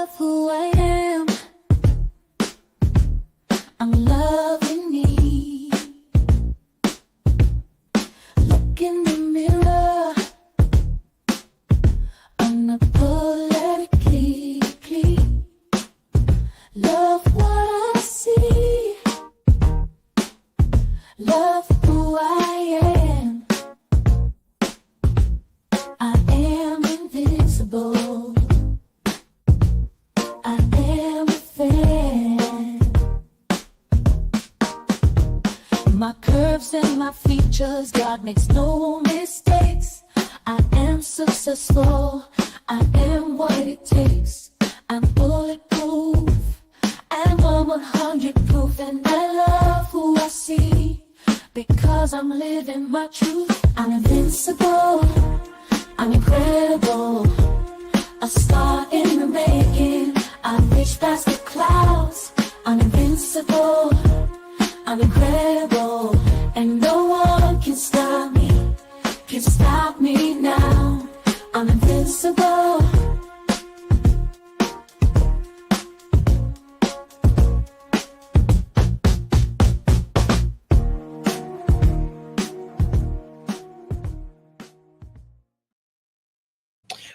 love who I am. I'm loving me. Look in the mirror. Unapologetically, love what I see. Love who I am. I am invincible. I am a fan. My curves and my features, God makes no mistakes. I am successful. I am what it takes. I'm bulletproof. I'm 100 proof, and I love who I see because I'm living my truth. I'm invincible. I'm incredible. A star in the making. I reach past the clouds. I'm invincible. I'm incredible, and no one can stop me. Can stop me now. I'm invincible.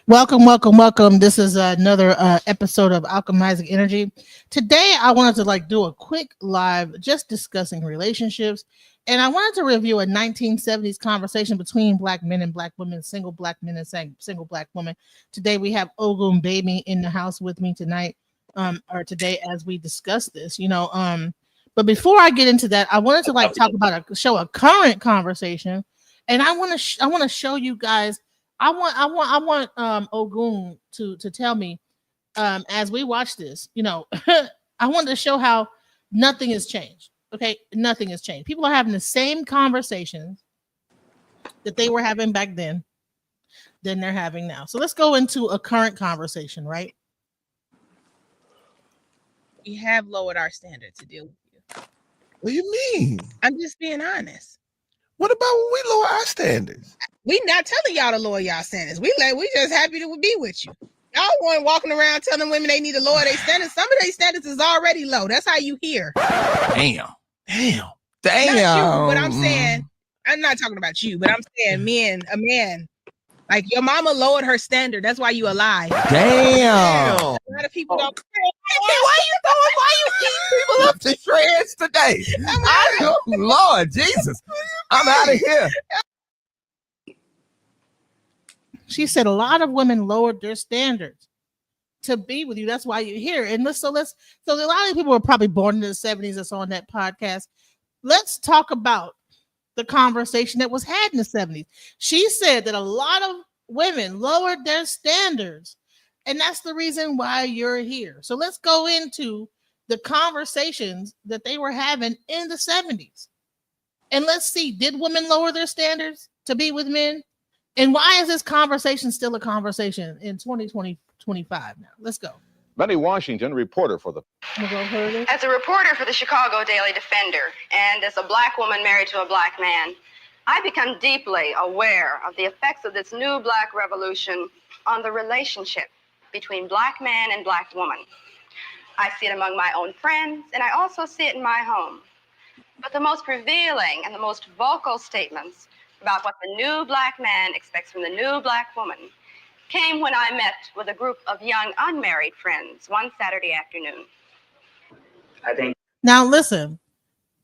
Welcome. This is another episode of Alchemizing Energy. Today, I wanted to do a quick live just discussing relationships. And I wanted to review a 1970s conversation between black men and black women, single black men and single black women. Today, we have Ogun Baby in the house with me tonight, or today as we discuss this, But before I get into that, I wanted to talk about a current conversation. And I want to show you guys. I want Ogun to tell me as we watch this, I want to show how nothing has changed. Okay, nothing has changed. People are having the same conversations that they were having back then than they're having now. So let's go into a current conversation, right? We have lowered our standard to deal with you. What do you mean? I'm just being honest. What about when we lower our standards? We not telling y'all to lower y'all standards. We just happy to be with you. Y'all weren't walking around telling women they need to lower their standards. Some of their standards is already low. That's how you hear. Damn. Not you, but I'm saying, I'm not talking about you, but I'm saying a man. Like your mama lowered her standard. That's why you alive. Damn. A lot of people don't. Why you keep people up to shreds today? Lord Jesus. I'm out of here. She said a lot of women lowered their standards to be with you. That's why you're here. And so a lot of people were probably born in the 70s that's on that podcast. Let's talk about the conversation that was had in the 70s. She said that a lot of women lowered their standards, and that's the reason why you're here. So let's go into the conversations that they were having in the 70s. And let's see, did women lower their standards to be with men? And why is this conversation still a conversation in 2025 now? Let's go. Benny Washington, reporter for the... As a reporter for the Chicago Daily Defender, and as a black woman married to a black man, I become deeply aware of the effects of this new black revolution on the relationship between black man and black woman. I see it among my own friends, and I also see it in my home. But the most revealing and the most vocal statements about what the new black man expects from the new black woman came when I met with a group of young unmarried friends one Saturday afternoon. I think. Now listen.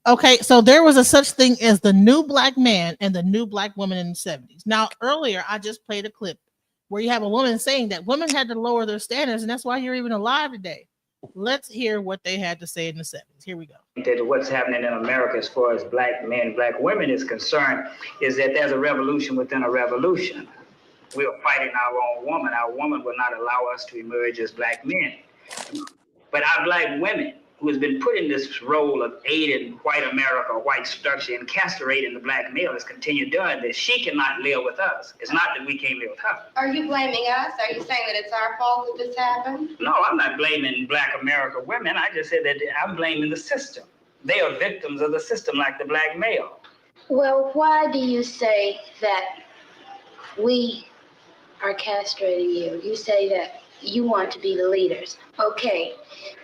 Okay, so there was a such thing as the new black man and the new black woman in the 70s. Now earlier I just played a clip where you have a woman saying that women had to lower their standards, and that's why you're even alive today. Let's hear what they had to say in the 70s. Here we go. That what's happening in America as far as black men, black women is concerned is that there's a revolution within a revolution. We are fighting our own woman. Our woman will not allow us to emerge as black men. But our black women, who has been put in this role of aiding white America, white structure, and castrating the black male, has continued doing this. She cannot live with us. It's not that we can't live with her. Are you blaming us? Are you saying that it's our fault that this happened? No, I'm not blaming black America women. I just said that I'm blaming the system. They are victims of the system like the black male. Well, why do you say that we are castrating you? You say that You want to be the leaders. Okay.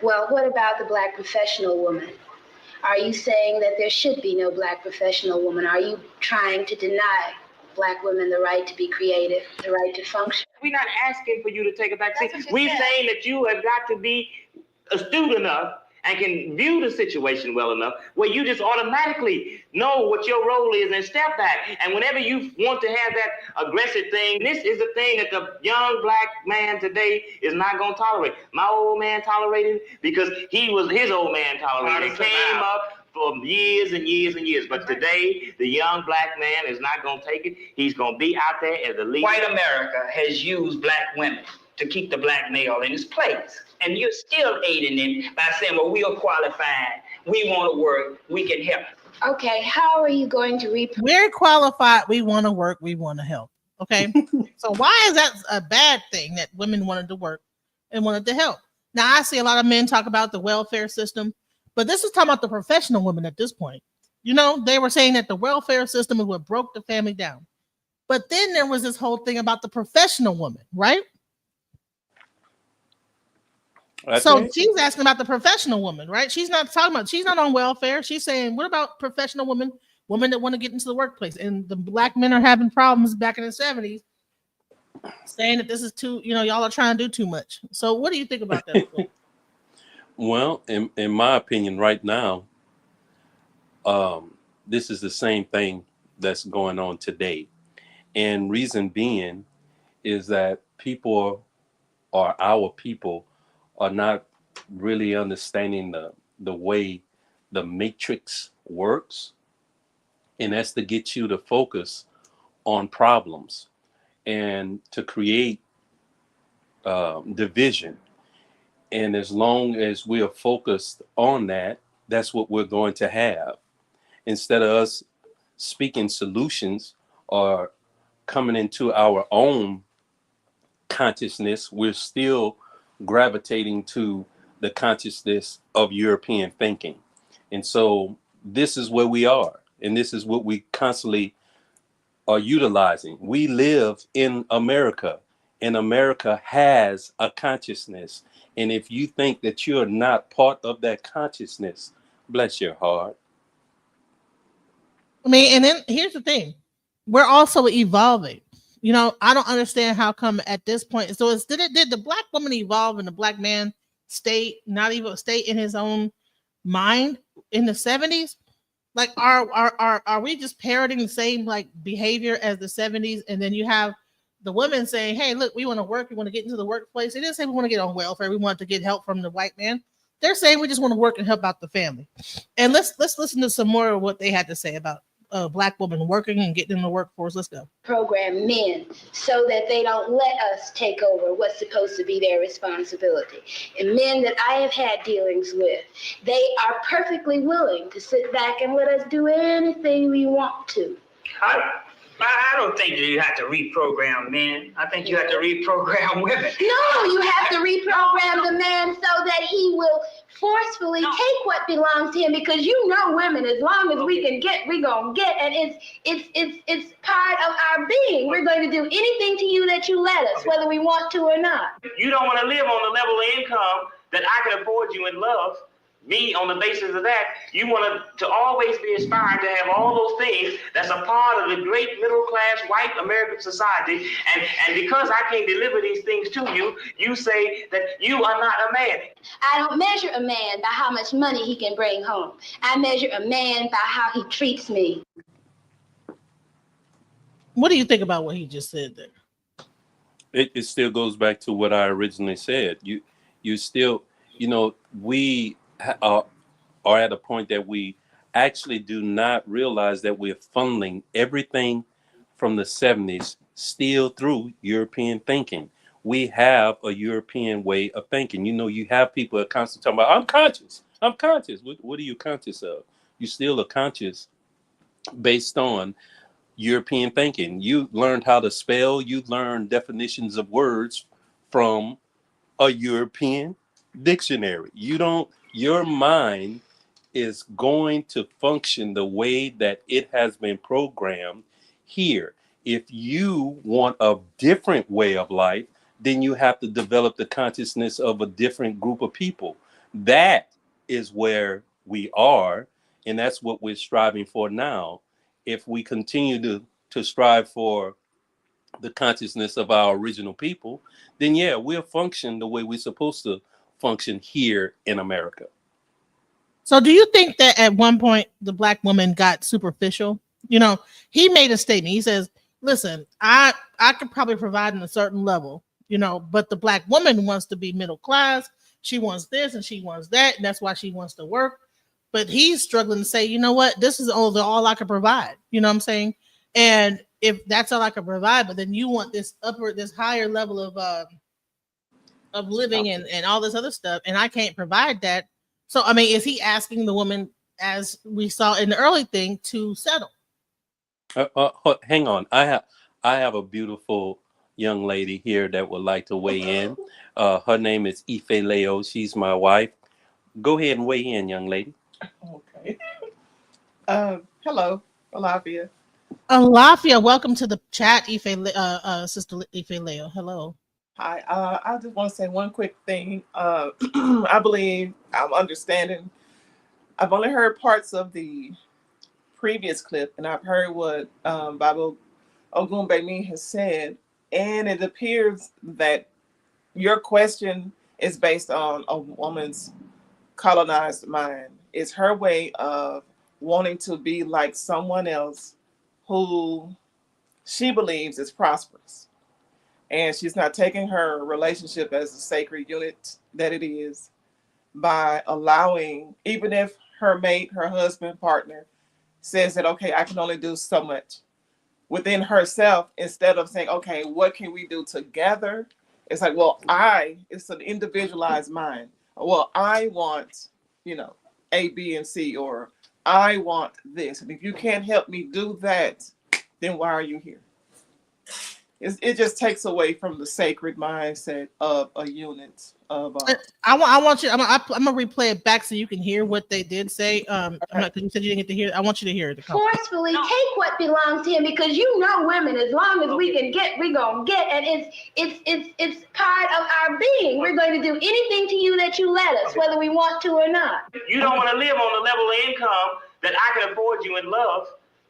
Well, what about the black professional woman? Are you saying that there should be no black professional woman? Are you trying to deny black women the right to be creative, the right to function? We're not asking for you to take a back seat. We're saying that you have got to be astute enough and can view the situation well enough where you just automatically know what your role is and step back. And whenever you want to have that aggressive thing, this is the thing that the young black man today is not going to tolerate. My old man tolerated it because his old man tolerated it. It came up for years and years and years. But today, the young black man is not going to take it. He's going to be out there as a leader. White America has used black women to keep the black male in his place. And you're still aiding them by saying, well, we are qualified, we want to work, we can help. Okay, how are you going to We're qualified, we want to work, we want to help. Okay. So why is that a bad thing that women wanted to work and wanted to help? Now, I see a lot of men talk about the welfare system, but this is talking about the professional women at this point. You know, they were saying that the welfare system is what broke the family down. But then there was this whole thing about the professional woman, right? So she's asking about the professional woman, right? She's not on welfare. She's saying, what about professional women that want to get into the workplace? And the black men are having problems back in the 70s saying that this is too, y'all are trying to do too much. So what do you think about that? Well, in my opinion right now, this is the same thing that's going on today. And reason being is that our people are not really understanding the way the matrix works. And that's to get you to focus on problems and to create division. And as long as we are focused on that, that's what we're going to have. Instead of us speaking solutions or coming into our own consciousness, we're still gravitating to the consciousness of European thinking. And so this is where we are. And this is what we constantly are utilizing. We live in America, and America has a consciousness. And if you think that you're not part of that consciousness, bless your heart. I mean, and then here's the thing. We're also evolving. I don't understand how come at this point. So did the black woman evolve and the black man stay in his own mind in the 70s? Like, are we just parroting the same like behavior as the 70s? And then you have the women saying, hey, look, we want to work. We want to get into the workplace. They didn't say we want to get on welfare. We want to get help from the white man. They're saying we just want to work and help out the family. And let's listen to some more of what they had to say about black women working and getting in the workforce. Let's go. Program men so that they don't let us take over what's supposed to be their responsibility. And men that I have had dealings with, they are perfectly willing to sit back and let us do anything we want to. I don't think that you have to reprogram men. I think you have to reprogram women. No, you have to reprogram the man so that he will forcefully take what belongs to him, because women, as long as we can get, we're gonna get, and it's part of our being. We're going to do anything to you that you let us, whether we want to or not. You don't want to live on the level of income that I can afford you and love me on the basis of that. You want to always be aspiring to have all those things that's a part of the great middle class white American society. And because I can't deliver these things to you, you say that you are not a man. I don't measure a man by how much money he can bring home. I measure a man by how he treats me. What do you think about what he just said there? It still goes back to what I originally said. You still, we are at a point that we actually do not realize that we're funneling everything from the 70s still through European thinking. We have a European way of thinking. You have people that constantly talking about, I'm conscious. What are you conscious of? You still are conscious based on European thinking. You learned how to spell. You learned definitions of words from a European dictionary. Your mind is going to function the way that it has been programmed here. If you want a different way of life, then you have to develop the consciousness of a different group of people. That is where we are, and that's what we're striving for now. If we continue to strive for the consciousness of our original people, then yeah, we'll function the way we're supposed to function here in America. So do you think that at one point the black woman got superficial? You know, he made a statement. He says, listen, I could probably provide in a certain level, you know, but the black woman wants to be middle class. She wants this and she wants that, and that's why she wants to work. But he's struggling to say, you know what, this is all I can provide. You know what I'm saying? And if that's all I can provide, but then you want this higher level of living and all this other stuff, and I can't provide that. So I mean, is he asking the woman, as we saw in the early thing, to settle? Hang on, I have a beautiful young lady here that would like to weigh in. Her name is Ife Leo. She's my wife. Go ahead and weigh in, young lady. Okay. Hello, Alafia. Alafia, welcome to the chat, Sister Ife Leo. Hello. Hi. I just want to say one quick thing. I believe I'm understanding. I've only heard parts of the previous clip, and I've heard what Bible Ogunbemi has said, and it appears that your question is based on a woman's colonized mind. It's her way of wanting to be like someone else who she believes is prosperous. And she's not taking her relationship as a sacred unit that it is by allowing, even if her mate, her husband, partner says that, okay, I can only do so much within herself, instead of saying, okay, what can we do together? It's like, well, it's an individualized mind. Well, I want, A, B, and C, or I want this. And if you can't help me do that, then why are you here? It just takes away from the sacred mindset of a unit of. I want you. I'm gonna replay it back so you can hear what they did say. Because you said you didn't get to hear it. I want you to hear it. Forcefully take what belongs to him, because women, as long as we can get, we're gonna get, and it's part of our being. We're going to do anything to you that you let us, whether we want to or not. You don't want to live on the level of income that I can afford you and love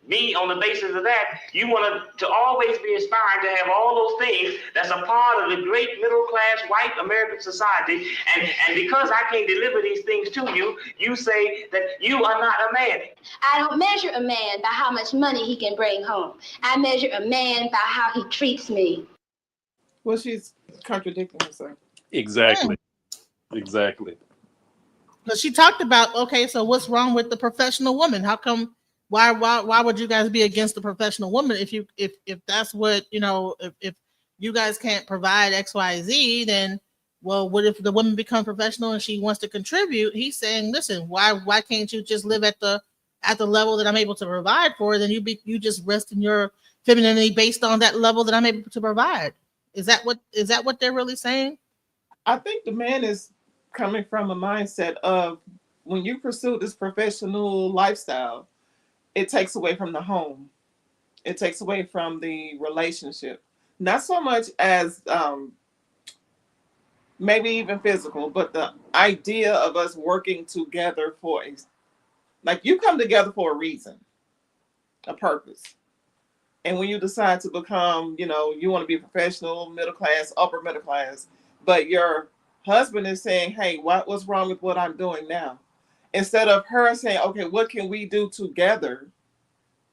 me on the basis of that. You want to always be aspiring to have all those things that's a part of the great middle class white American society. And because I can't deliver these things to you, you say that you are not a man. I don't measure a man by how much money he can bring home. I measure a man by how he treats me. Well, she's contradicting herself. Exactly. Exactly. But she talked about, okay, so what's wrong with the professional woman? How come? Why would you guys be against the professional woman if that's what, if you guys can't provide XYZ, then well, what if the woman becomes professional and she wants to contribute? He's saying, listen, why can't you just live at the level that I'm able to provide for? Then you just rest in your femininity based on that level that I'm able to provide. Is that what they're really saying? I think the man is coming from a mindset of, when you pursue this professional lifestyle, it takes away from the home. It takes away from the relationship. Not so much as maybe even physical, but the idea of us working together you come together for a reason, a purpose. And when you decide to become, you want to be professional, middle class, upper middle class, but your husband is saying, hey, what's wrong with what I'm doing now? Instead of her saying, okay, what can we do together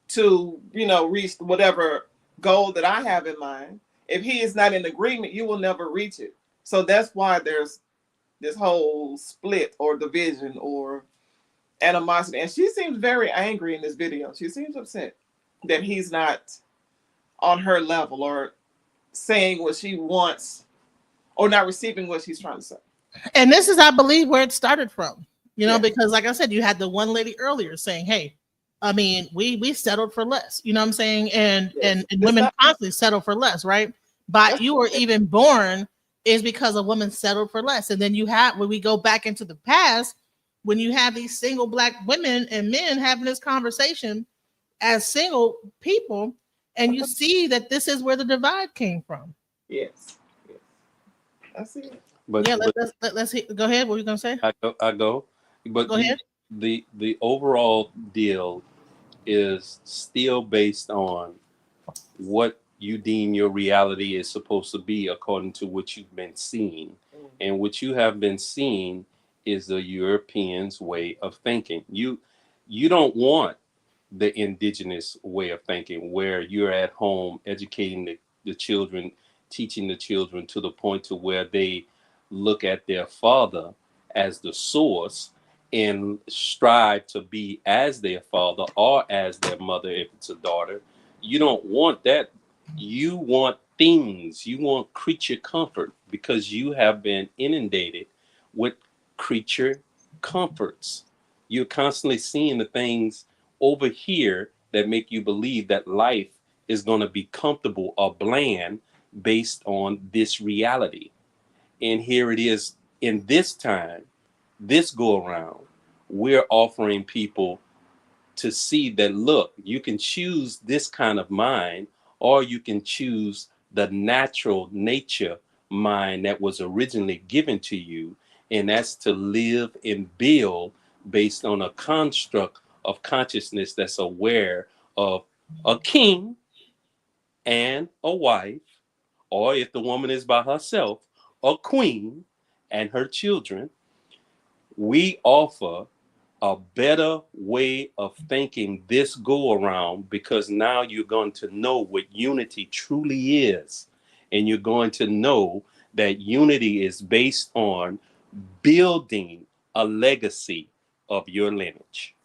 to, reach whatever goal that I have in mind? If he is not in agreement, you will never reach it. So that's why there's this whole split or division or animosity. And she seems very angry in this video. She seems upset that he's not on her level or saying what she wants or not receiving what she's trying to say. And this is, I believe, where it started from. Because like I said, you had the one lady earlier saying, hey, I mean, we settled for less, you know what I'm saying? And women constantly settle for less, right? But you were even born is because a woman settled for less. And then when we go back into the past, when you have these single black women and men having this conversation as single people, and you see that this is where the divide came from. Yes. I see it. But Yeah, but let's go ahead. What were you gonna say? I go. But Go ahead. the overall deal is still based on what you deem your reality is supposed to be according to what you've been seeing. And what you have been seeing is the Europeans' way of thinking. You don't want the indigenous way of thinking where you're at home educating the children, teaching the children to the point to where they look at their father as the source and strive to be as their father or as their mother if it's a daughter. You don't want that. You want things. You want creature comfort because you have been inundated with creature comforts. You're constantly seeing the things over here that make you believe that life is going to be comfortable or bland based on this reality. And here it is in this time, this go around, we're offering people to see that, look, you can choose this kind of mind, or you can choose the natural nature mind that was originally given to you. And that's to live and build based on a construct of consciousness that's aware of a king and a wife, or if the woman is by herself, a queen and her children. We offer a better way of thinking this go around because now you're going to know what unity truly is. And you're going to know that unity is based on building a legacy of your lineage.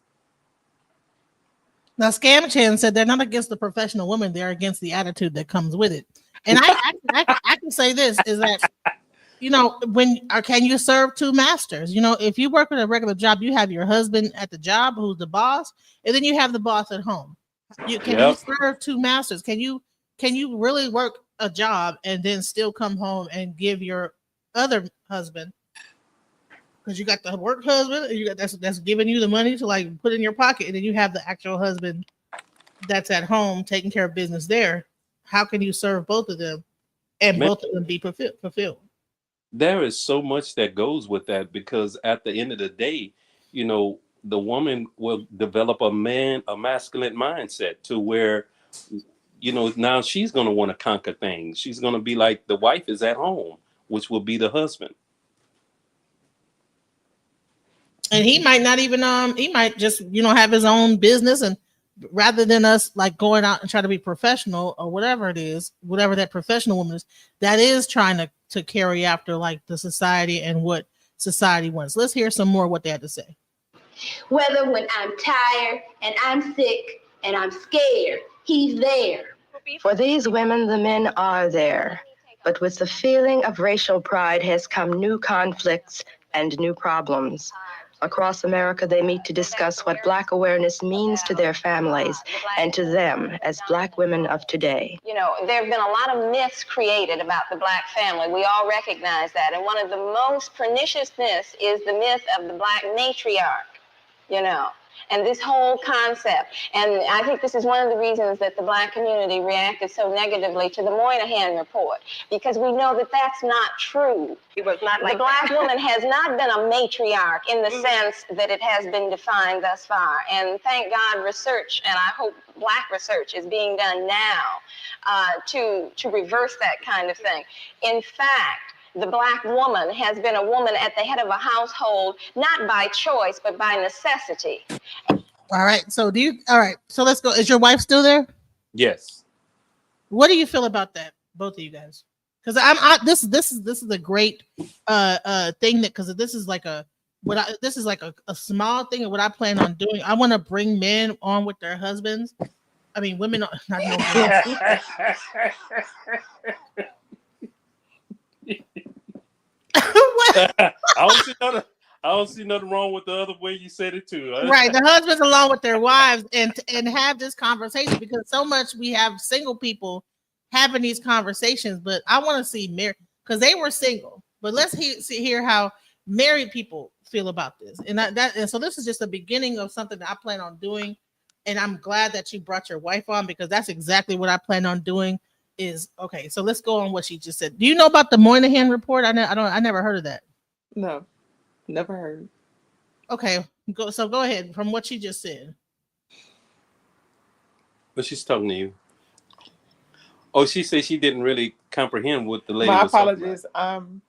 Now, Scam Chan said they're not against the professional woman; they're against the attitude that comes with it. And I can say this is that when or can you serve two masters? If you work at a regular job, you have your husband at the job who's the boss, and then you have the boss at home. You serve two masters? Can you really work a job and then still come home and give your other husband, because you got the work husband and you got that's giving you the money to like put in your pocket, and then you have the actual husband that's at home taking care of business there. How can you serve both of them and Man, both of them be fulfilled? there is so much that goes with that because at the end of the day, the woman will develop a masculine mindset to where, now she's going to want to conquer things. She's going to be like the wife is at home, which will be the husband. And he might not even he might just have his own business, and rather than us like going out and try to be professional or whatever it is, whatever that professional woman is that is trying to carry after like the society and what society wants. Let's hear some more what they had to say. Whether when I'm tired and I'm sick and I'm scared, he's there. For these women, the men are there. But with the feeling of racial pride has come new conflicts and new problems. Across America, they meet to discuss what Black awareness means to their families and to them as Black women of today. There have been a lot of myths created about the Black family. We all recognize that. And one of the most pernicious myths is the myth of the Black matriarch, and this whole concept. And I think this is one of the reasons that the Black community reacted so negatively to the Moynihan report, because we know that that's not true. It was not like the Black woman has not been a matriarch in the sense that it has been defined thus far. And thank God research, and I hope Black research is being done now to reverse that kind of thing. In fact, the Black woman has been a woman at the head of a household, not by choice, but by necessity. All right. So So let's go. Is your wife still there? Yes. What do you feel about that, both of you guys? Because this is a great thing because this is like a small thing of what I plan on doing. I want to bring men on with their husbands. I mean, women, not no men. I don't see nothing wrong with the other way you said it too. Right, the husbands along with their wives and have this conversation, because so much we have single people having these conversations, but I want to see married, because they were single. But let's hear how married people feel about this, and so this is just the beginning of something that I plan on doing, and I'm glad that you brought your wife on, because that's exactly what I plan on doing. is okay. So let's go on what she just said. Do you know about the Moynihan report? I never heard of that. No, never heard. Okay, go ahead from what she just said. But she's talking to you. Oh, she said she didn't really comprehend what the lady My was talking about. apologies.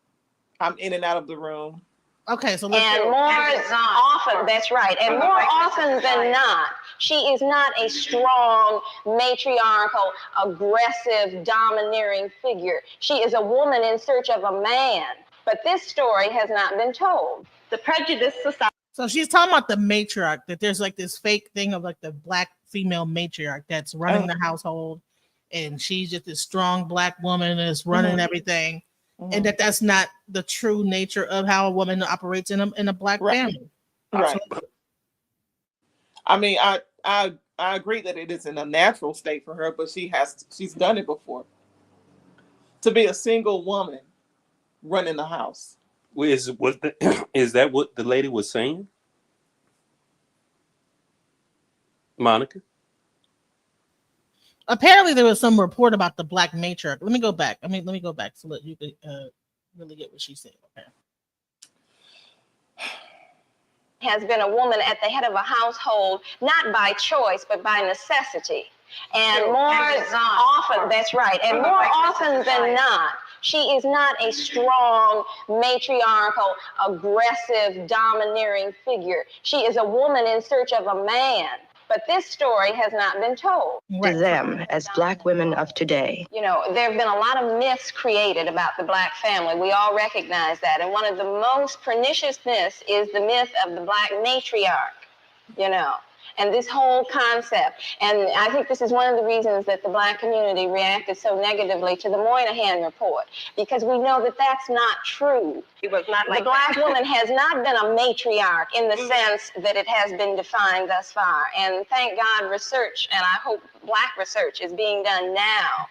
I'm in and out of the room. Okay, so let's and go. more often, that's right, and more often than not, she is not a strong, matriarchal, aggressive, domineering figure. She is a woman in search of a man. But this story has not been told. The prejudice society. So she's talking about the matriarch, that there's like this fake thing of like the black female matriarch that's running the household, and she's just this strong black woman that's running everything, and that's not the true nature of how a woman operates in a black family. Right. I mean, I agree that it isn't a natural state for her, but she's done it before. To be a single woman running the house. Is that what the lady was saying? Monica? Apparently there was some report about the black matriarch. Let me go back so that you could really get what she said. Okay. Has been a woman at the head of a household, not by choice, but by necessity. And more often, that's right, and more often than not, she is not a strong, matriarchal, aggressive, domineering figure. She is a woman in search of a man. But this story has not been told. To them as black women of today. You know, there have been a lot of myths created about the black family. We all recognize that. And one of the most pernicious myths is the myth of the black matriarch, you know, and this whole concept. And I think this is one of the reasons that the black community reacted so negatively to the Moynihan report, because we know that that's not true. It was not like the black woman has not been a matriarch in the sense that it has been defined thus far. And thank God research, and I hope black research is being done now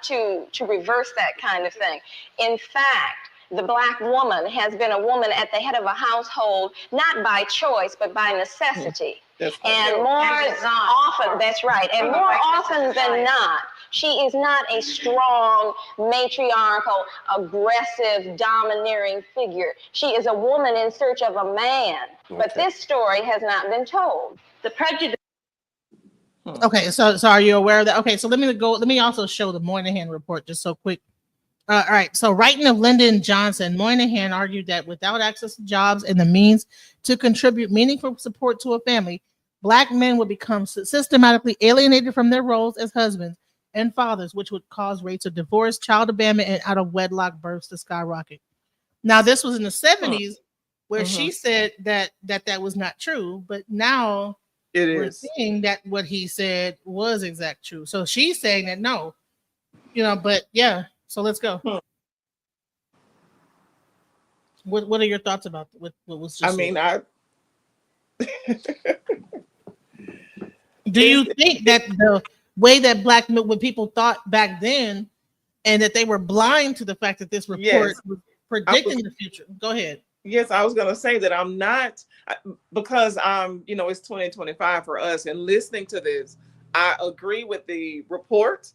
to reverse that kind of thing. In fact, the black woman has been a woman at the head of a household, not by choice, but by necessity. And more often, that's right, and more often than not, she is not a strong, matriarchal, aggressive, domineering figure. She is a woman in search of a man. But this story has not been told. The prejudice. Okay, so are you aware of that? Okay, so let me also show the Moynihan report just so quick. All right, so writing of Lyndon Johnson, Moynihan argued that without access to jobs and the means to contribute meaningful support to a family, black men would become systematically alienated from their roles as husbands and fathers, which would cause rates of divorce, child abandonment, and out of wedlock births to skyrocket. Now, this was in the 70s where she said that was not true, but now we're seeing that what he said was exact true. So she's saying that no, but yeah. So let's go. What are your thoughts about what was just said? Do you think that the way that when people thought back then, and that they were blind to the fact that this report was predicting the future? Go ahead. Yes, I was going to say that I'm not, because it's 2025 for us, and listening to this, I agree with the report,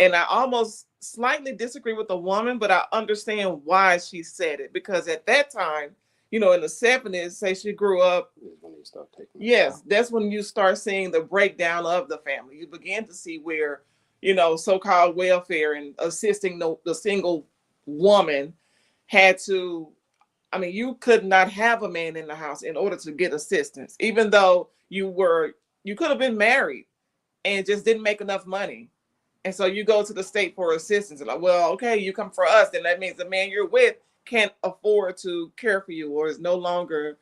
and I almost slightly disagree with the woman, but I understand why she said it, because at that time, in the 70s, say she grew up. Yes, that's when you start seeing the breakdown of the family. You begin to see where, so-called welfare and assisting the single woman had to, you could not have a man in the house in order to get assistance, even though you could have been married and just didn't make enough money. And so you go to the state for assistance. And like, well, okay, you come for us, then that means the man you're with can't afford to care for you or is no longer,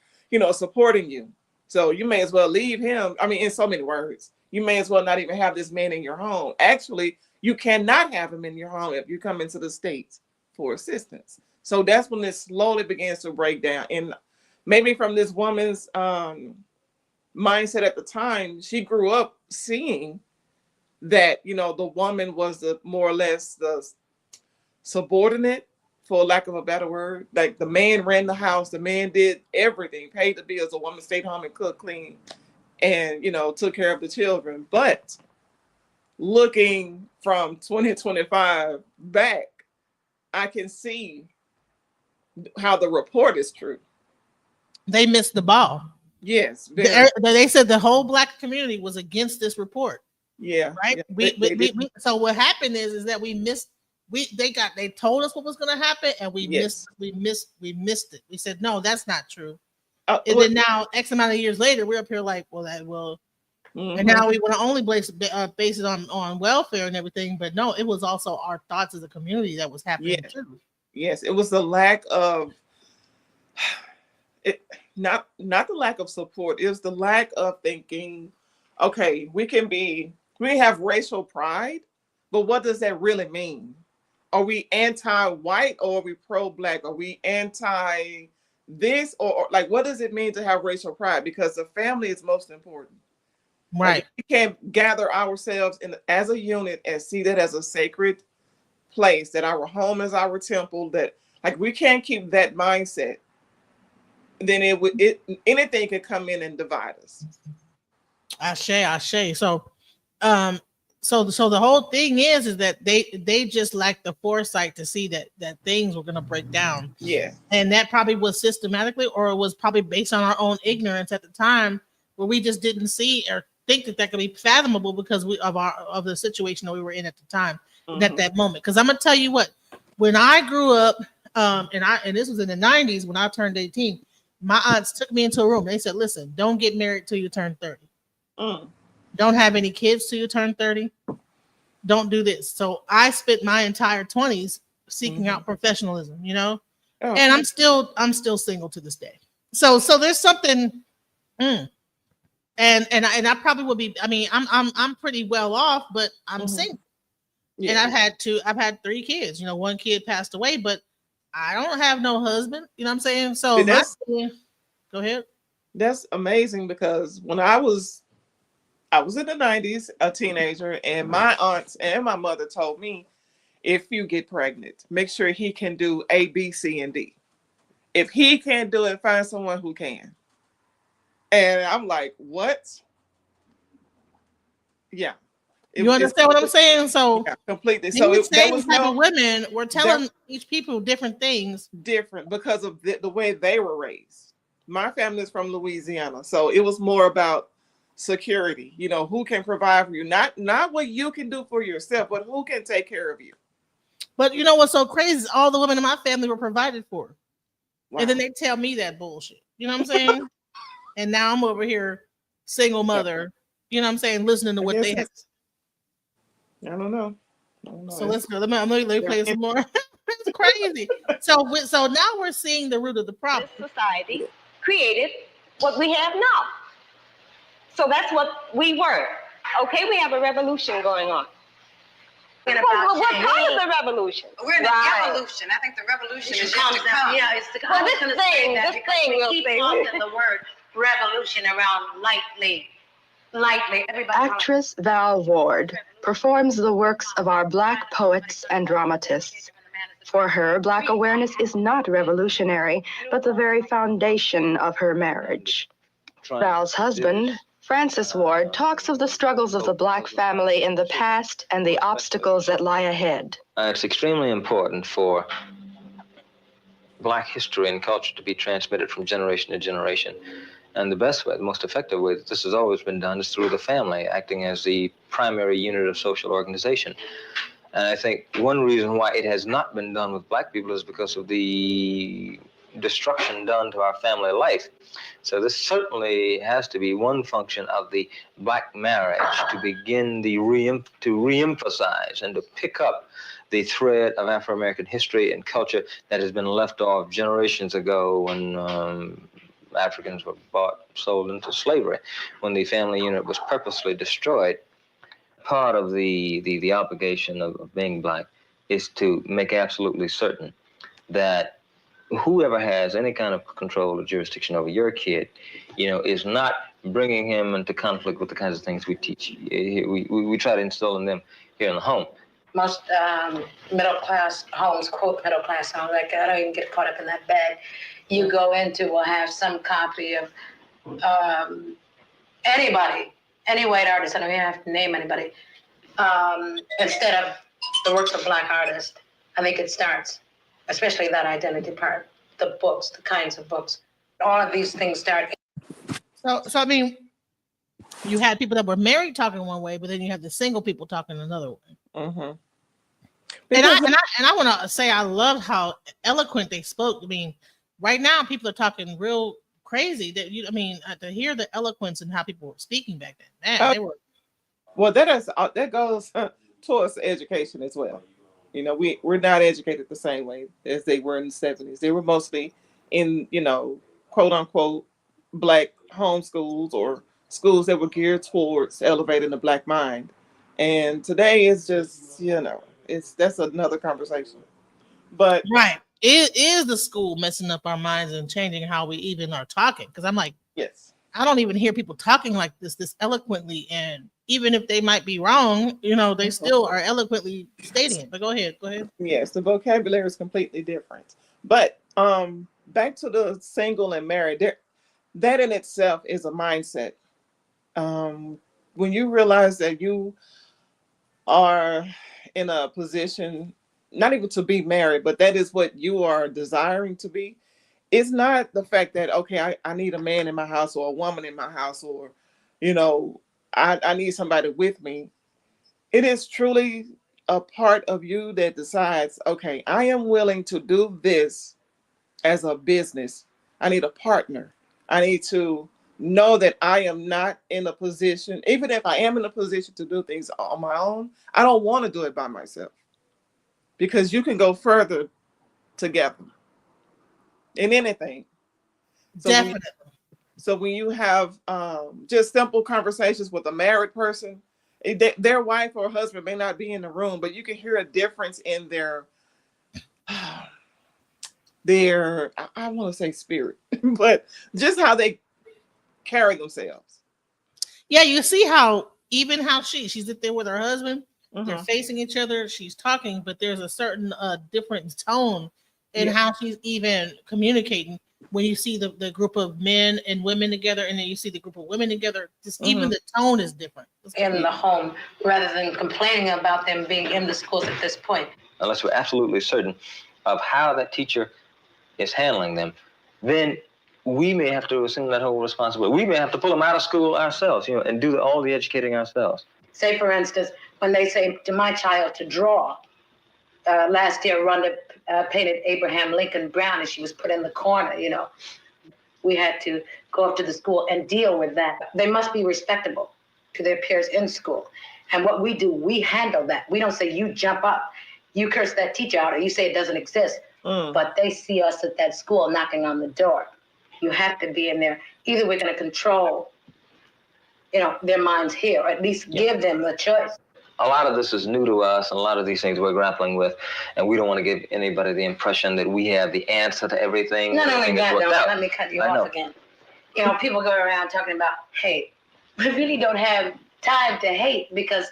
supporting you. So you may as well leave him. In so many words, you may as well not even have this man in your home. Actually, you cannot have him in your home if you come into the States for assistance. So that's when this slowly begins to break down. And maybe from this woman's mindset at the time, she grew up seeing that, the woman was more or less the subordinate, for lack of a better word. Like the man ran the house, the man did everything, paid the bills, the woman stayed home and cooked, clean, and, took care of the children. But looking from 2025 back, I can see how the report is true. They missed the ball. Yes. They said the whole Black community was against this report. Yeah. Right. Yeah, So what happened is that we missed. They told us what was going to happen, and we missed it. We said no, that's not true. And then now, X amount of years later, we're up here like, and now we want to only base it on welfare and everything. But no, it was also our thoughts as a community that was happening too. Yes, it was the lack of it, not the lack of support. It was the lack of thinking. Okay, we have racial pride, but what does that really mean? Are we anti-white or are we pro-Black? Are we anti this or like what does it mean to have racial pride? Because the family is most important. Right. Like, we can't gather ourselves as a unit and see that as a sacred place, that our home is our temple, that like we can't keep that mindset. Then anything could come in and divide us. Ashe. So the whole thing is that they just lacked the foresight to see that things were going to break down. Yeah. And that probably was systematically, or it was probably based on our own ignorance at the time, where we just didn't see or think that could be fathomable because of the situation that we were in at the time, at that moment. Because I'm gonna tell you what, when I grew up, and this was in the 90s when I turned 18, my aunts took me into a room. They said, "Listen, don't get married till you turn 30. Don't have any kids till you turn 30. Don't do this." So I spent my entire 20s seeking out professionalism, and I'm still single to this day. So there's something, and I probably would be. I mean, I'm pretty well off, but I'm single, and I've had 3 kids. 1 kid passed away, but I don't have no husband. You know what I'm saying? So go ahead. That's amazing because when I was in the 90s, a teenager, and my aunts and my mother told me, if you get pregnant, make sure he can do A, B, C, and D. If he can't do it, find someone who can. And I'm like, what? Yeah. You understand what I'm saying? So yeah, completely. So So there was type of women were telling each people different things. Different because of the way they were raised. My family is from Louisiana, so it was more about security. Who can provide for you? Not what you can do for yourself, but who can take care of you. But you know what's so crazy is all the women in my family were provided for. Wow. And then they tell me that bullshit. You know what I'm saying? And now I'm over here, single mother. You know what I'm saying? Listening to what they have. I don't know. So let's go. Let me play some more. It's crazy. So now we're seeing the root of the problem. This society created what we have now. So that's what we were. Okay, we have a revolution going on. What kind of a revolution? We're in an evolution. I think the revolution is yet to come. Yeah, it's the well, this thing we keep tossing the word revolution around lightly. Actress Val Ward performs the works of our Black poets and dramatists. For her, Black awareness is not revolutionary, but the very foundation of her marriage. Val's husband, Francis Ward, talks of the struggles of the Black family in the past and the obstacles that lie ahead. It's extremely important for Black history and culture to be transmitted from generation to generation. And the best way, the most effective way that this has always been done is through the family, acting as the primary unit of social organization. And I think one reason why it has not been done with Black people is because of the destruction done to our family life. So this certainly has to be one function of the Black marriage, to begin to reemphasize and to pick up the thread of Afro-American history and culture that has been left off generations ago when Africans were sold into slavery, when the family unit was purposely destroyed. Part of the obligation of being Black is to make absolutely certain that whoever has any kind of control or jurisdiction over your kid, is not bringing him into conflict with the kinds of things we teach. We try to instill in them here in the home. Most middle-class homes, quote middle-class homes, like I don't even get caught up in that bag. You go into will have some copy of any white artist, I don't even have to name anybody, instead of the works of Black artists. I think it starts, especially that identity part, the books, the kinds of books. All of these things start. So I mean, you had people that were married talking one way, but then you have the single people talking another way. Mm-hmm. And I want to say I love how eloquent they spoke. I mean, right now people are talking real crazy. That to hear the eloquence and how people were speaking back then, man, they were. Well, that goes towards education as well. You know, we're not educated the same way as they were in the 70s. They were mostly in, quote unquote, Black homeschools or schools that were geared towards elevating the Black mind. And today is just, that's another conversation. But right, it is the school messing up our minds and changing how we even are talking. Because I'm like, yes, I don't even hear people talking like this eloquently, and even if they might be wrong, they still are eloquently stating it. But go ahead. Yes, the vocabulary is completely different. But back to the single and married, that in itself is a mindset. When you realize that you are in a position, not even to be married, but that is what you are desiring to be, it's not the fact that, okay, I need a man in my house or a woman in my house, or, I need somebody with me. It is truly a part of you that decides, okay, I am willing to do this as a business. I need a partner. I need to know that I am not in a position, even if I am in a position to do things on my own, I don't want to do it by myself, because you can go further together in anything. Definitely. So when you have just simple conversations with a married person, their wife or husband may not be in the room, but you can hear a difference in their I want to say spirit, but just how they carry themselves. Yeah, you see how she's up there with her husband, they're facing each other, she's talking, but there's a certain different tone in how she's even communicating. When you see the group of men and women together, and then you see the group of women together, just even the tone is different. In the home, rather than complaining about them being in the schools at this point. Unless we're absolutely certain of how that teacher is handling them, then we may have to assume that whole responsibility. We may have to pull them out of school ourselves, and do all the educating ourselves. Say, for instance, when they say to my child to draw, last year Rhonda painted Abraham Lincoln Brown, and she was put in the corner, We had to go up to the school and deal with that. They must be respectable to their peers in school. And what we do, we handle that. We don't say, you jump up, you curse that teacher out, or you say it doesn't exist. But they see us at that school knocking on the door. You have to be in there. Either we're going to control, their minds here, or at least give them the choice. A lot of this is new to us, and a lot of these things we're grappling with, and we don't want to give anybody the impression that we have the answer to everything. Not only that, let me cut you off again. People go around talking about hate. We really don't have time to hate, because,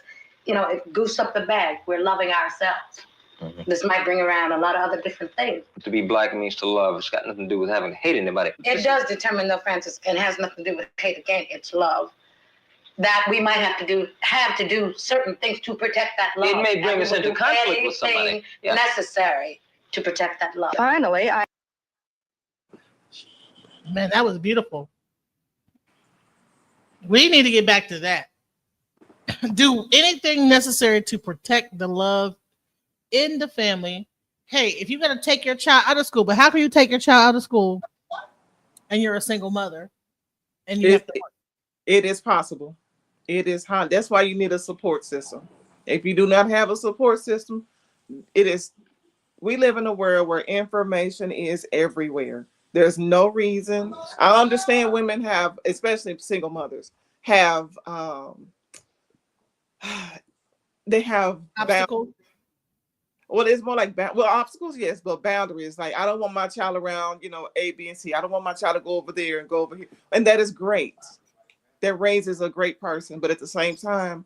it goose up the bag. We're loving ourselves. This might bring around a lot of other different things. To be Black means to love. It's got nothing to do with having to hate anybody. It does determine, though, Francis, and has nothing to do with hate again. It's love. That we might have to do certain things to protect that love. It may bring us into conflict with somebody. Necessary to protect that love. Finally, Man, that was beautiful. We need to get back to that. Do anything necessary to protect the love in the family. Hey, if you're going to take your child out of school, but how can you take your child out of school and you're a single mother and you have to work? It is possible. It is hard. That's why you need a support system. If you do not have a support system, we live in a world where information is everywhere. There's no reason. I understand women have, especially single mothers, have they have obstacles. Well, it's more like obstacles, yes, but boundaries. Like, I don't want my child around, A, B, and C. I don't want my child to go over there and go over here. And that is great. That raises a great person. But at the same time,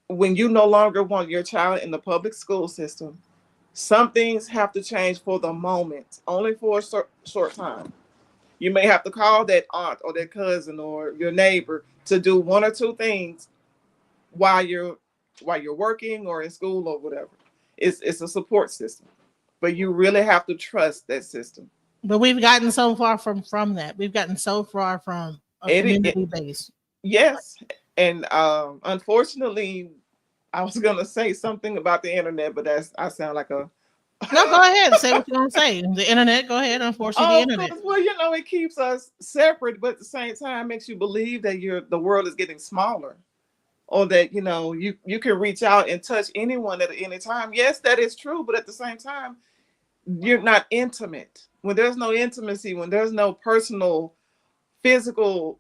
when you no longer want your child in the public school system, some things have to change for the moment, only for a short time. You may have to call that aunt or that cousin or your neighbor to do one or two things while you're while you're working or in school or whatever. It's a support system, but you really have to trust that system. But we've gotten so far from that. We've gotten so far from a community base. Yes, and unfortunately, I was gonna say something about the internet, but I sound like a No, go ahead. Say what you're gonna say. The internet, go ahead. Unfortunately, the internet. Well, it keeps us separate, but at the same time makes you believe that the world is getting smaller, or that you can reach out and touch anyone at any time. Yes, that is true, but at the same time, you're not intimate. When there's no intimacy, when there's no personal, physical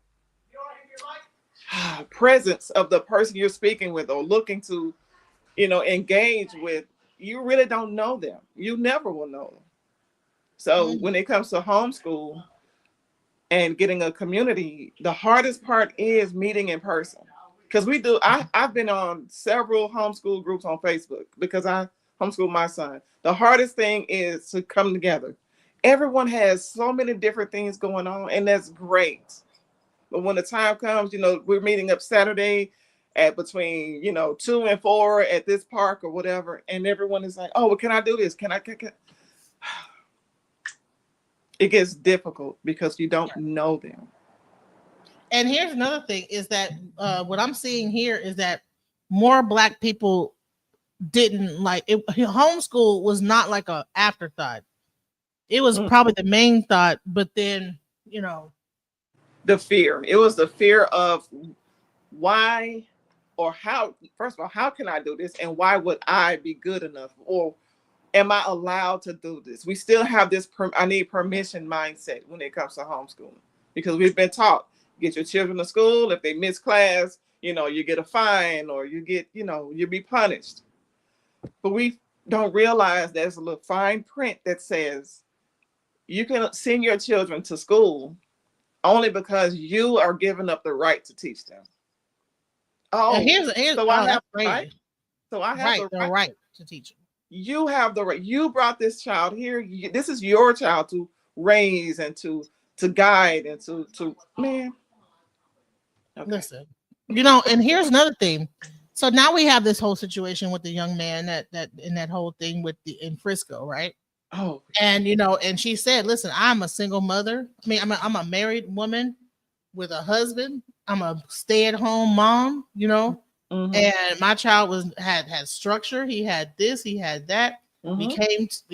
presence of the person you're speaking with or looking to, engage with, you really don't know them. You never will know them. So when it comes to homeschool and getting a community, the hardest part is meeting in person. Because I've been on several homeschool groups on Facebook because I homeschool my son. The hardest thing is to come together. Everyone has so many different things going on, and that's great. But when the time comes, we're meeting up Saturday at between 2 and 4 at this park or whatever, and everyone is like, oh, well, can I do this? Can it gets difficult because you don't know them. And here's another thing is that what I'm seeing here is that more Black people didn't like it. Homeschool was not like an afterthought. It was probably the main thought, but then, the fear. It was the fear of why or how, first of all, how can I do this? And why would I be good enough? Or am I allowed to do this? We still have this I need permission mindset when it comes to homeschooling, because we've been taught, get your children to school. If they miss class, you get a fine, or you get, you'll be punished. But we don't realize there's a little fine print that says you can send your children to school only because you are giving up the right to teach them. Oh, so I have the right. So I have the right to teach them. You have the right. You brought this child here. This is your child to raise and to guide and to man. Okay. Listen, and here's another thing. So now we have this whole situation with the young man that in that whole thing in Frisco, right? Oh, and and she said, "Listen, I'm a single mother. I mean, I'm a married woman with a husband. I'm a stay-at-home mom. And my child had structure. He had this. He had that. We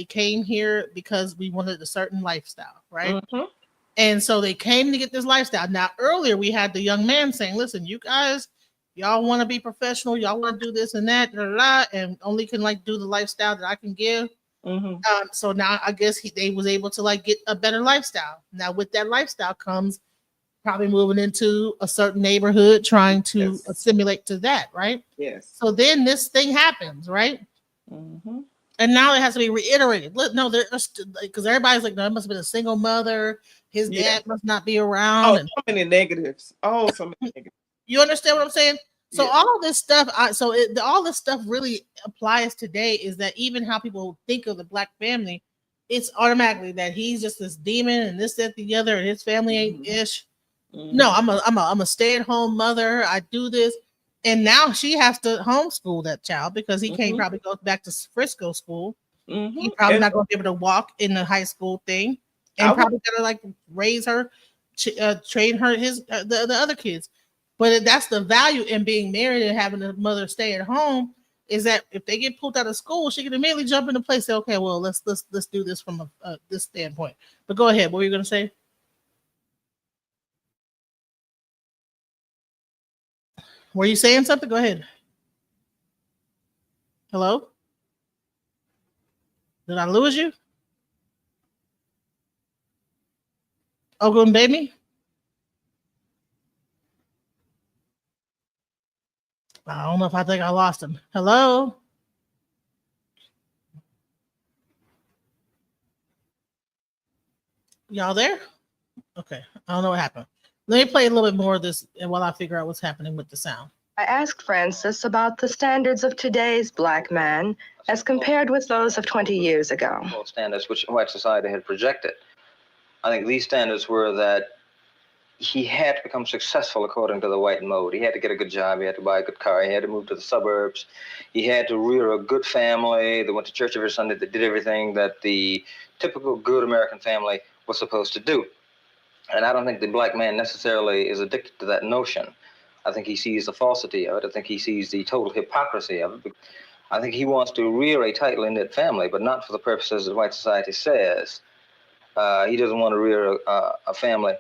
came here because we wanted a certain lifestyle, right? And so they came to get this lifestyle. Now, earlier we had the young man saying, "Listen, you guys, y'all want to be professional. Y'all want to do this and that, and only can do the lifestyle that I can give." So now I guess they was able to get a better lifestyle. Now with that lifestyle comes probably moving into a certain neighborhood, trying to assimilate to that, right? Yes. So then this thing happens, right? And now it has to be reiterated. No, because everybody's like, no, it must have been a single mother. His dad must not be around. Oh, so many negatives. Oh, so many negatives. You understand what I'm saying? So all this stuff, all this stuff really applies today. Is that even how people think of the Black family? It's automatically that he's just this demon and this, that, the other, and his family ain't ish. No, I'm a stay-at-home mother. I do this, and now she has to homeschool that child because he can't probably go back to Frisco school. He's probably not going to be able to walk in the high school thing, and probably gonna raise her, train her the other kids. But that's the value in being married and having a mother stay at home, is that if they get pulled out of school, she can immediately jump into place. Say, okay, well, let's do this from this standpoint. But go ahead. What were you going to say? Were you saying something? Go ahead. Hello? Did I lose you? Ogun baby? I don't know if I think I lost him. Hello? Y'all there? Okay. I don't know what happened. Let me play a little bit more of this while I figure out what's happening with the sound. I asked Francis about the standards of today's Black man as compared with those of 20 years ago. Standards which white society had projected. I think these standards were that he had to become successful according to the white mode. He had to get a good job. He had to buy a good car. He had to move to the suburbs. He had to rear a good family that went to church every Sunday, that did everything that the typical good American family was supposed to do. And I don't think the black man necessarily is addicted to that notion. I think he sees the falsity of it. I think he sees the total hypocrisy of it. I think he wants to rear a tightly knit family, but not for the purposes that white society says. He doesn't want to rear a family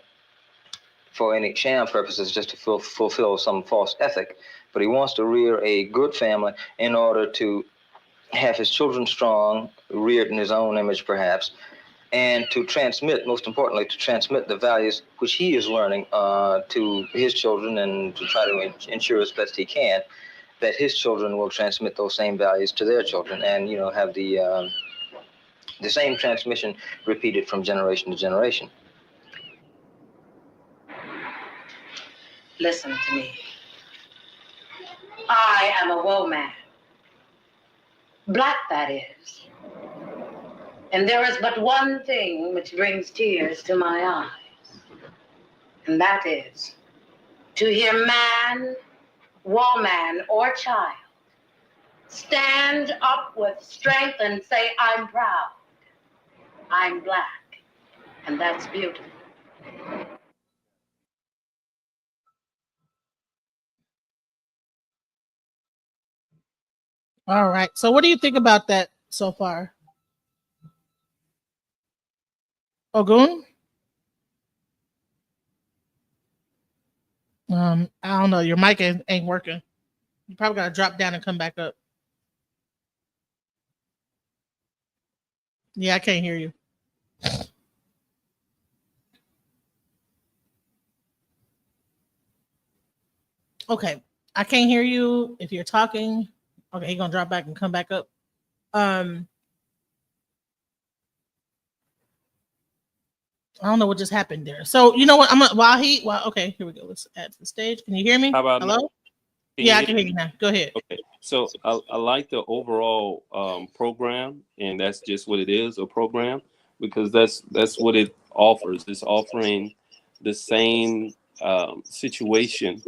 for any sham purposes, just to fulfill some false ethic. But he wants to rear a good family in order to have his children strong, reared in his own image perhaps, and to transmit, most importantly, to transmit the values which he is learning to his children, and to try to ensure as best he can that his children will transmit those same values to their children, and have the same transmission repeated from generation to generation. Listen to me. I am a woman. Black, that is. And there is but one thing which brings tears to my eyes. And that is to hear man, woman, or child stand up with strength and say, I'm proud. I'm black. And that's beautiful. All right. So what do you think about that so far? Ogun? I don't know. Your mic ain't working. You probably gotta drop down and come back up. Yeah, I can't hear you. Okay. I can't hear you if you're talking. Okay, he's gonna drop back and come back up. I don't know what just happened there. So you know what? Okay, here we go. Let's add to the stage. Can you hear me? How about hello? now? Yeah, I can hear you now. Go ahead. Okay, so I like the overall program, and that's just what it is, a program, because that's what it offers. It's offering the same situation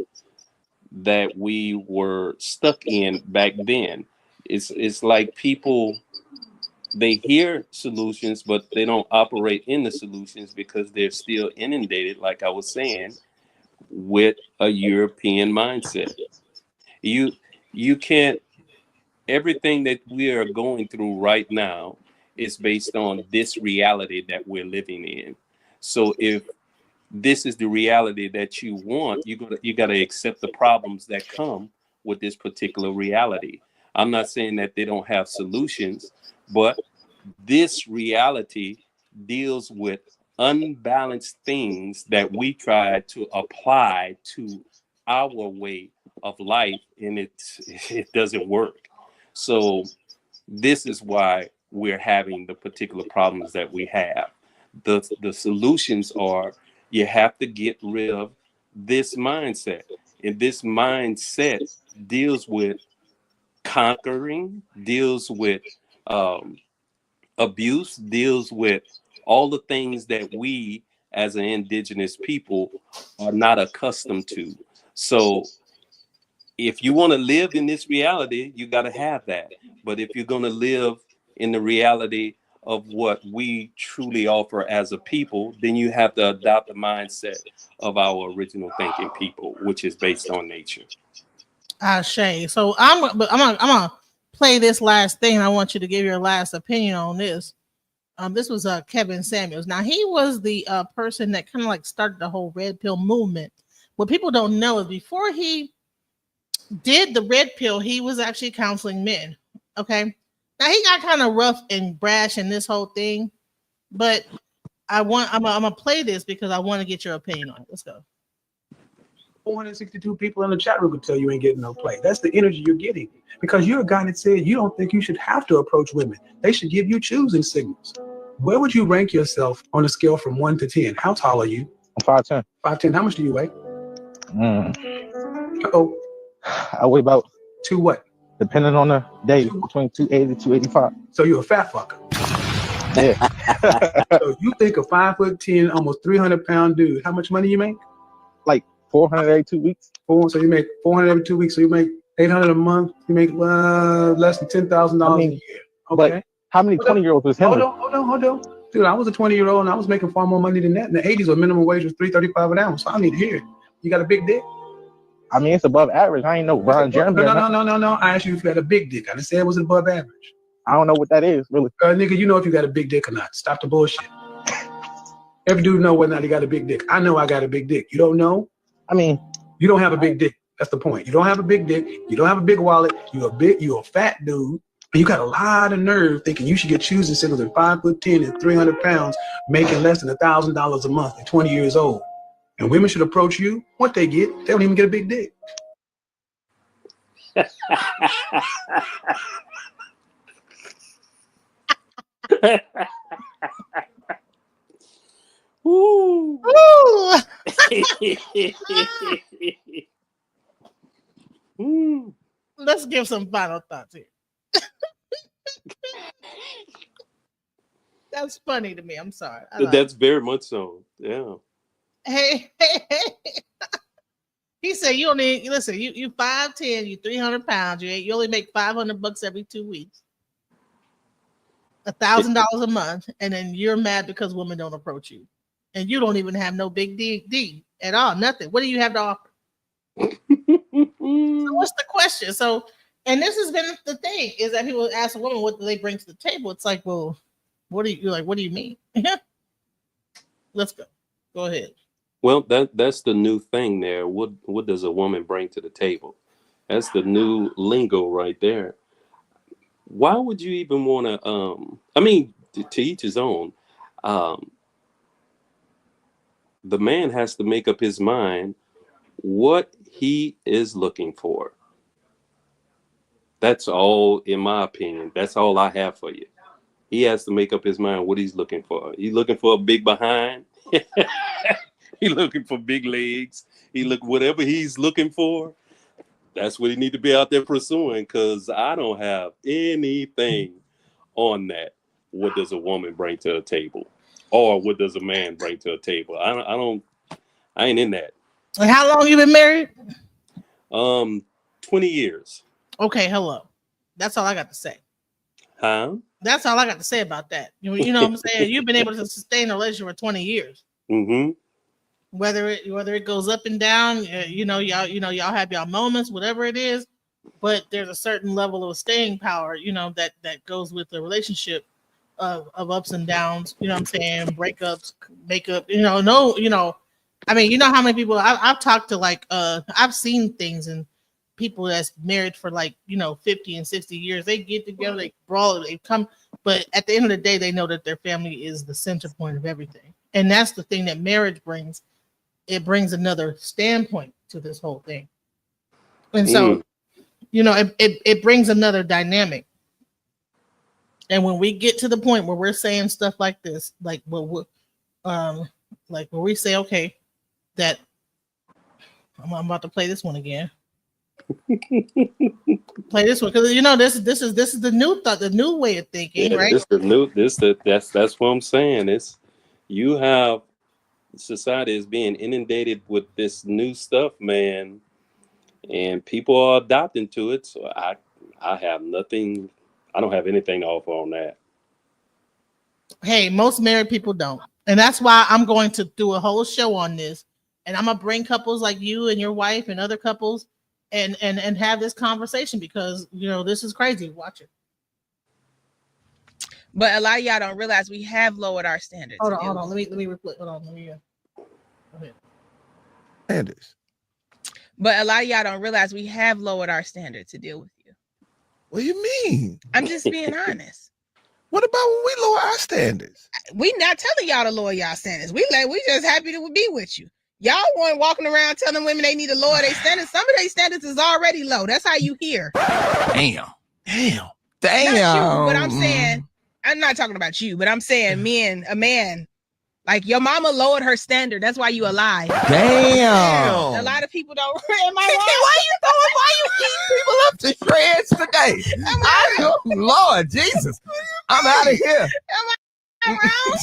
that we were stuck in back then. It's like people, they hear solutions, but they don't operate in the solutions because they're still inundated, like I was saying, with a European mindset. You can't, everything that we are going through right now is based on this reality that we're living in. So if this is the reality that you want, you gotta accept the problems that come with this particular reality. I'm not saying that they don't have solutions, but this reality deals with unbalanced things that we try to apply to our way of life, and it doesn't work. So this is why we're having the particular problems that we have. The solutions are, you have to get rid of this mindset. And this mindset deals with conquering, deals with abuse, deals with all the things that we as an indigenous people are not accustomed to. So if you want to live in this reality, you got to have that. But if you're going to live in the reality of what we truly offer as a people, then you have to adopt the mindset of our original thinking people, which is based on nature. Shay. So I'm gonna play this last thing. I want you to give your last opinion on this. This was Kevin Samuels. Now he was the person that kind of like started the whole red pill movement. What people don't know is before he did the red pill, he was actually counseling men. Okay. Now he got kind of rough and brash in this whole thing, but I'm gonna play this because I want to get your opinion on it. Let's go. 462 people in the chat room could tell you ain't getting no play. That's the energy you're getting because you're a guy that said you don't think you should have to approach women. They should give you choosing signals. Where would you rank yourself on a scale from 1 to 10? How tall are you? I'm 5'10". 5'10". How much do you weigh? Uh-oh. I weigh about what? Depending on the day, between 280 to 285. So you're a fat fucker. Yeah. So you think a 5'10", almost 300-pound dude, how much money you make? like 400 every 2 weeks. So you make 400 every 2 weeks. So you make 800 a month. You make less than $10,000 a year. Okay. But how many 20-year-olds was him? Hold on. Dude, I was a 20-year-old and I was making far more money than that. In the 80s, when minimum wage was $3.35 an hour. So I need to hear it. You got a big dick? I mean, it's above average. I ain't know Ron Jeremy. No. I asked you if you got a big dick. I didn't say it was above average. I don't know what that is, really. Nigga, you know if you got a big dick or not. Stop the bullshit. Every dude know whether or not he got a big dick. I know I got a big dick. You don't know? I mean, you don't have a big dick. That's the point. You don't have a big dick. You don't have a big wallet. You're a fat dude. And you got a lot of nerve thinking you should get choosing signals at 5'10" and 300 pounds, making less than $1,000 a month at 20 years old. And women should approach you. What they get, they don't even get a big dick. Ooh. Let's give some final thoughts here. That's funny to me. I'm sorry. That's very much so. Yeah. Hey. He said you only listen. You 5'10", you 300 pounds. You only make $500 every 2 weeks. $1,000 a month, and then you're mad because women don't approach you, and you don't even have no big D at all. Nothing. What do you have to offer? So what's the question? So, and this has been the thing is that people ask a woman what do they bring to the table. It's like, well, what do you mean? Let's go. Go ahead. Well, that's the new thing there. What does a woman bring to the table? That's the new lingo right there. Why would you even want to? I mean, to each his own. The man has to make up his mind what he is looking for. That's all, in my opinion. That's all I have for you. He has to make up his mind what he's looking for. He's looking for a big behind. He's looking for big legs. Whatever he's looking for, that's what he need to be out there pursuing. Because I don't have anything on that. What does a woman bring to the table, or what does a man bring to a table? I ain't in that. And how long you been married? 20 years. Okay, hello. That's all I got to say. Huh? That's all I got to say about that. You know what I'm saying? You've been able to sustain a relationship for 20 years. Mm-hmm. Whether it goes up and down, y'all have y'all moments, whatever it is, but there's a certain level of staying power, that goes with the relationship of ups and downs. You know what I'm saying? Breakups, makeup. I mean, you know how many people I've talked to, I've seen things and people that's married for 50 and 60 years. They get together, they brawl, they come, but at the end of the day, they know that their family is the center point of everything, and that's the thing that marriage brings. It brings another standpoint to this whole thing. And so, it brings another dynamic. And when we get to the point where we're saying stuff like this, where we say, okay, that I'm about to play this one again. Play this one because this is the new thought, the new way of thinking, right? That's what I'm saying. You have society is being inundated with this new stuff, man, and people are adopting to it. So I have nothing. I don't have anything to offer on that. Hey, most married people don't, and that's why I'm going to do a whole show on this, and I'm gonna bring couples like you and your wife and other couples, and have this conversation because this is crazy. Watch it. But a lot of y'all don't realize we have lowered our standards. Hold on. Let me replay. Hold on. Go ahead. Standards. But a lot of y'all don't realize we have lowered our standards to deal with you. What do you mean? I'm just being honest. What about when we lower our standards? We not telling y'all to lower y'all standards. We just happy to be with you. Y'all weren't walking around telling women they need to lower their standards. Some of their standards is already low. That's how you hear. Damn. Not you, but I'm saying, I'm not talking about you, but I'm saying a man. Like your mama lowered her standard. That's why you alive. Damn. A lot of people don't. Am I why you keep people up to shreds today? Lord Jesus. I'm out of here.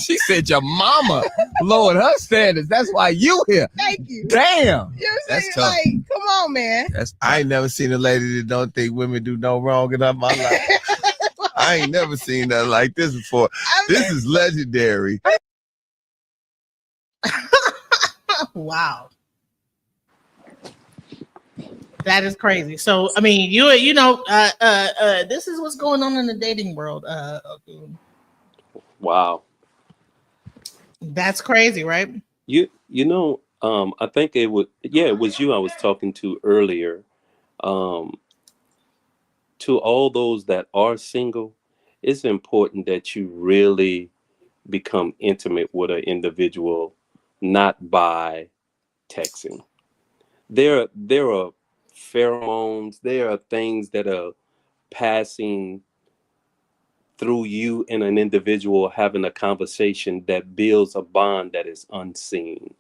She said your mama lowered her standards. That's why you here. Thank you. Damn. You know what I'm That's saying? tough. Like, come on, man. I ain't never seen a lady that don't think women do no wrong in my life. I ain't never seen nothing like this before. This is legendary. Wow. That is crazy. So, I mean, you know, this is what's going on in the dating world. Wow. That's crazy, right? You know, I think it was you I was talking to earlier. Um, to all those that are single, it's important that you really become intimate with an individual, not by texting. There are pheromones, there are things that are passing through you and an individual having a conversation that builds a bond that is unseen.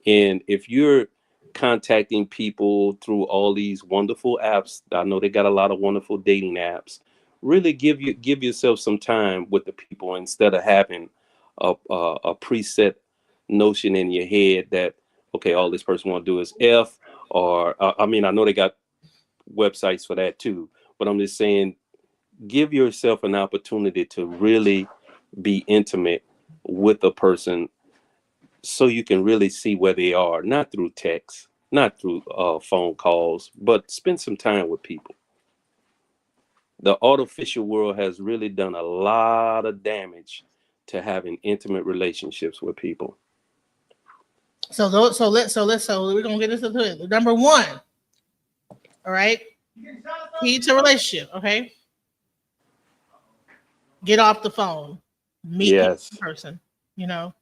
And if you're contacting people through all these wonderful apps, I know they got a lot of wonderful dating apps. Really give yourself some time with the people instead of having a preset notion in your head that okay, all this person want to do is F, or I mean, I know they got websites for that too, but I'm just saying, give yourself an opportunity to really be intimate with a person so you can really see where they are, not through text, not through phone calls, but spend some time with people. The artificial world has really done a lot of damage to having intimate relationships with people. So we're gonna get into it. Number one, all right, key to relationship. Okay, get off the phone, meet people Yes. in person. You know.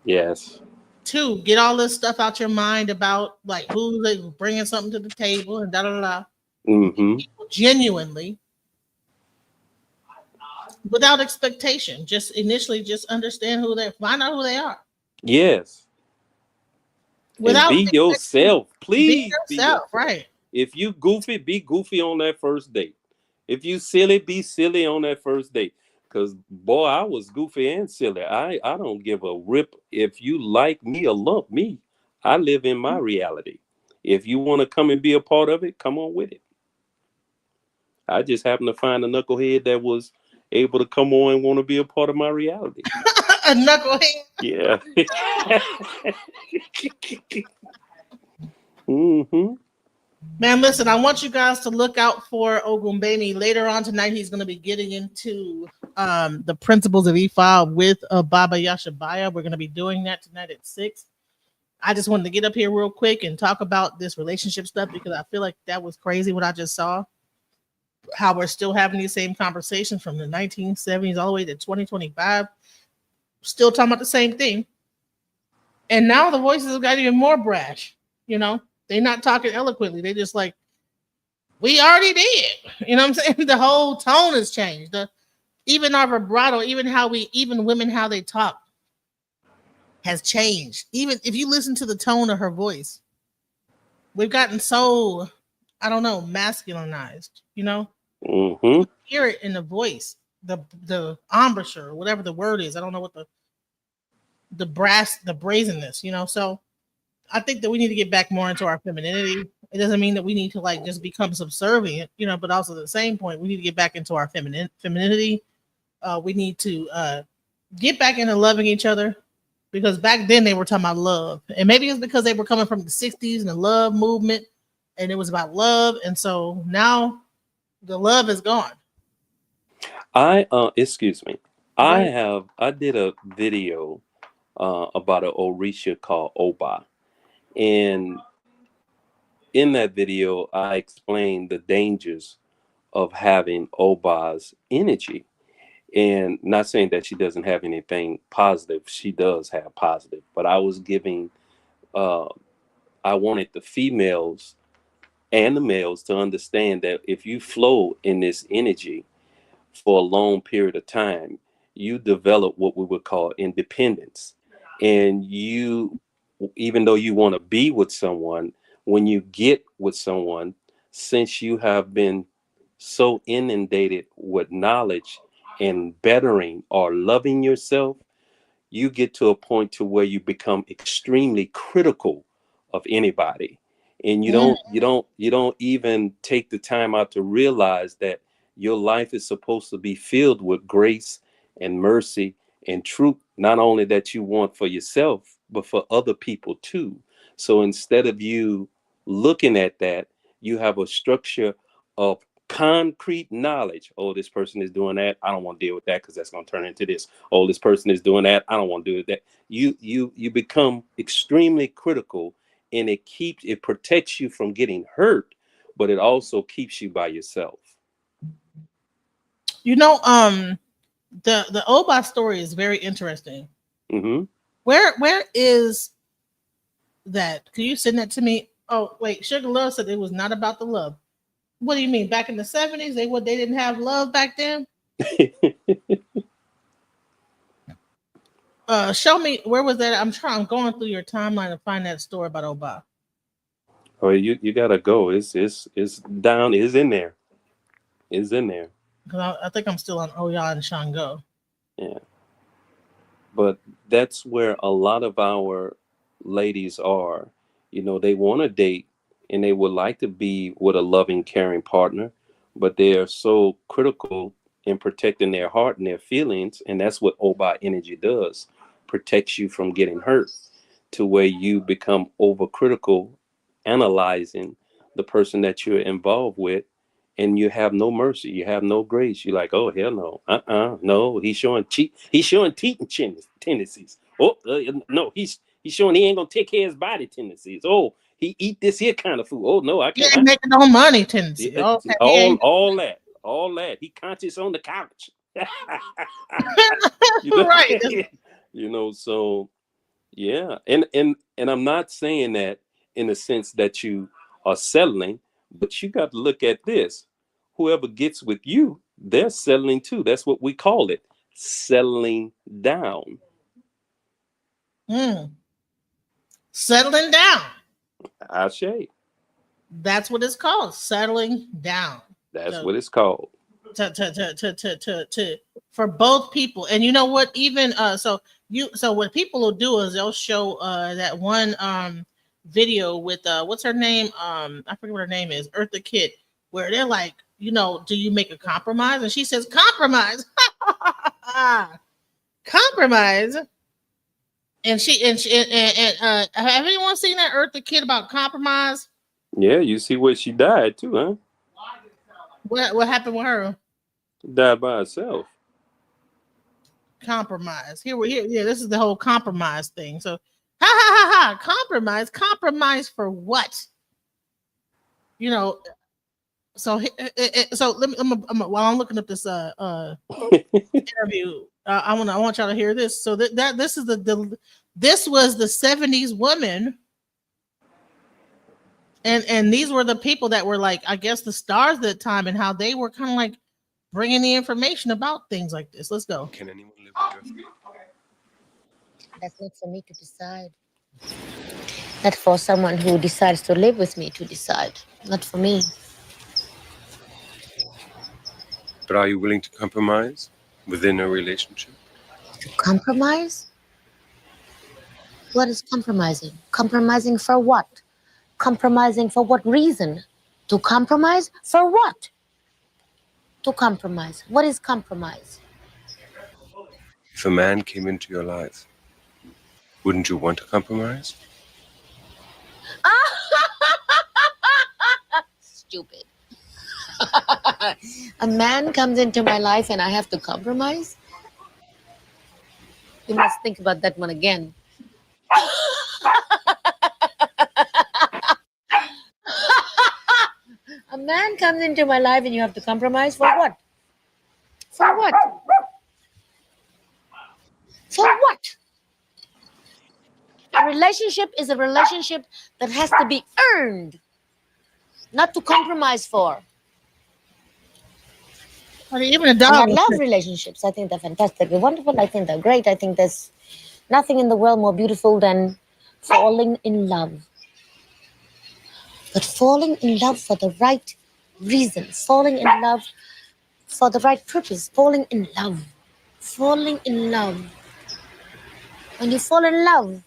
Yes. Two, get all this stuff out your mind about like who's bringing something to the table and da da da. Mm-hmm. Genuinely, without expectation, just initially just understand who they find out who they are. Yes. And Without be yourself. be Please be yourself, yourself. right? If you goofy, be goofy on that first date. If you silly, be silly on that first date. Cause boy, I was goofy and silly. I don't give a rip if you like me or lump me. I live in my reality. If you want to come and be a part of it, come on with it. I just happened to find a knucklehead that was able to come on and want to be a part of my reality. A knucklehead. Yeah. Mm-hmm. Man, listen, I want you guys to look out for Ogumbeni. Later on tonight, he's going to be getting into the principles of Ifa with Baba Yashabaya. We're going to be doing that tonight at 6. I just wanted to get up here real quick and talk about this relationship stuff because I feel like that was crazy what I just saw. How we're still having these same conversations from the 1970s all the way to 2025. Still talking about the same thing. And now the voices have got even more brash, you know? They're not talking eloquently. They just like, we already did. You know what I'm saying? The whole tone has changed. Even our vibrato, even women, how they talk has changed. Even if you listen to the tone of her voice, we've gotten so, I don't know, masculinized, you know? Mm-hmm. You hear it in the voice, the embouchure, whatever the word is. I don't know what the brazenness, you know? So I think that we need to get back more into our femininity. It doesn't mean that we need to like just become subservient, you know, but also at the same point, we need to get back into our femininity. We need to get back into loving each other because back then they were talking about love. And maybe it's because they were coming from the 60s and the love movement and it was about love. And so now the love is gone. Excuse me. Right. I did a video about an Orisha called Oba. And in that video, I explained the dangers of having Oba's energy. And not saying that she doesn't have anything positive, she does have positive. But I was giving, I wanted the females and the males to understand that if you flow in this energy for a long period of time, you develop what we would call independence. And you, even though you want to be with someone, when you get with someone, since you have been so inundated with knowledge and bettering or loving yourself, you get to a point to where you become extremely critical of anybody, and you don't even take the time out to realize that your life is supposed to be filled with grace and mercy and truth, not only that you want for yourself but for other people too. So instead of you looking at that, you have a structure of concrete knowledge. Oh, this person is doing that, I don't want to deal with that because that's going to turn into this. Oh, this person is doing that, I don't want to do that. You become extremely critical, and it protects you from getting hurt, but it also keeps you by yourself. You know, the Oba story is very interesting. Mm-hmm. Where is that? Can you send that to me? Oh wait, Sugar Love said it was not about the love. What do you mean? Back in the 70s, they didn't have love back then? Show me, where was that? I'm going through your timeline to find that story about Oba. Oh, you gotta go. It's down. It's in there. It's in there. Because I think I'm still on Oya and Shango. Yeah. But that's where a lot of our ladies are. You know, they want to date and they would like to be with a loving, caring partner, but they are so critical in protecting their heart and their feelings. And that's what Oba energy does, protects you from getting hurt, to where you become overcritical, analyzing the person that you're involved with, and you have no mercy, you have no grace. You're like, oh hell no, no, he's showing cheating tendencies. Oh no, he's showing he ain't gonna take care of his body tendencies. Oh, he eat this here kind of food. Oh no, I can't. He ain't making no money tendency. Okay, all that. He conscious on the couch. You know? Right. You know, so yeah, and I'm not saying that in the sense that you are settling, but you got to look at this. Whoever gets with you, they're settling too. That's what we call it, settling down. Settling down. Ashe. That's what it's called, settling down. That's what it's called. For both people. And you know what? Even so what people will do is they'll show that one video with what's her name? I forget what her name is, Eartha Kitt, where they're like, you know, do you make a compromise? And she says, compromise. Compromise. And have anyone seen that Eartha Kitt about compromise? Yeah, you see where she died too, huh? What happened with her? Died by herself. Compromise. Here, yeah, this is the whole compromise thing. So, ha. Compromise for what? You know. So let me. While I'm looking up this interview, I want y'all to hear this. So that this is this was the 70s woman. And these were the people that were like, I guess, the stars at the time, and how they were kind of like bringing the information about things like this. Let's go. Can anyone live with you? That's not for me to decide. That's for someone who decides to live with me to decide. Not for me. But are you willing to compromise within a relationship? To compromise? What is compromising? Compromising for what? Compromising for what reason? To compromise for what? To compromise. What is compromise? If a man came into your life, wouldn't you want to compromise? Stupid. A man comes into my life and I have to compromise? You must think about that one again. A man comes into my life and you have to compromise for what? For what? For what? A relationship is a relationship that has to be earned, not to compromise for. Even a dog. And I love relationships. I think they're fantastic. They're wonderful. I think they're great. I think there's nothing in the world more beautiful than falling in love. But falling in love for the right reason. Falling in love for the right purpose, falling in love. Falling in love. When you fall in love,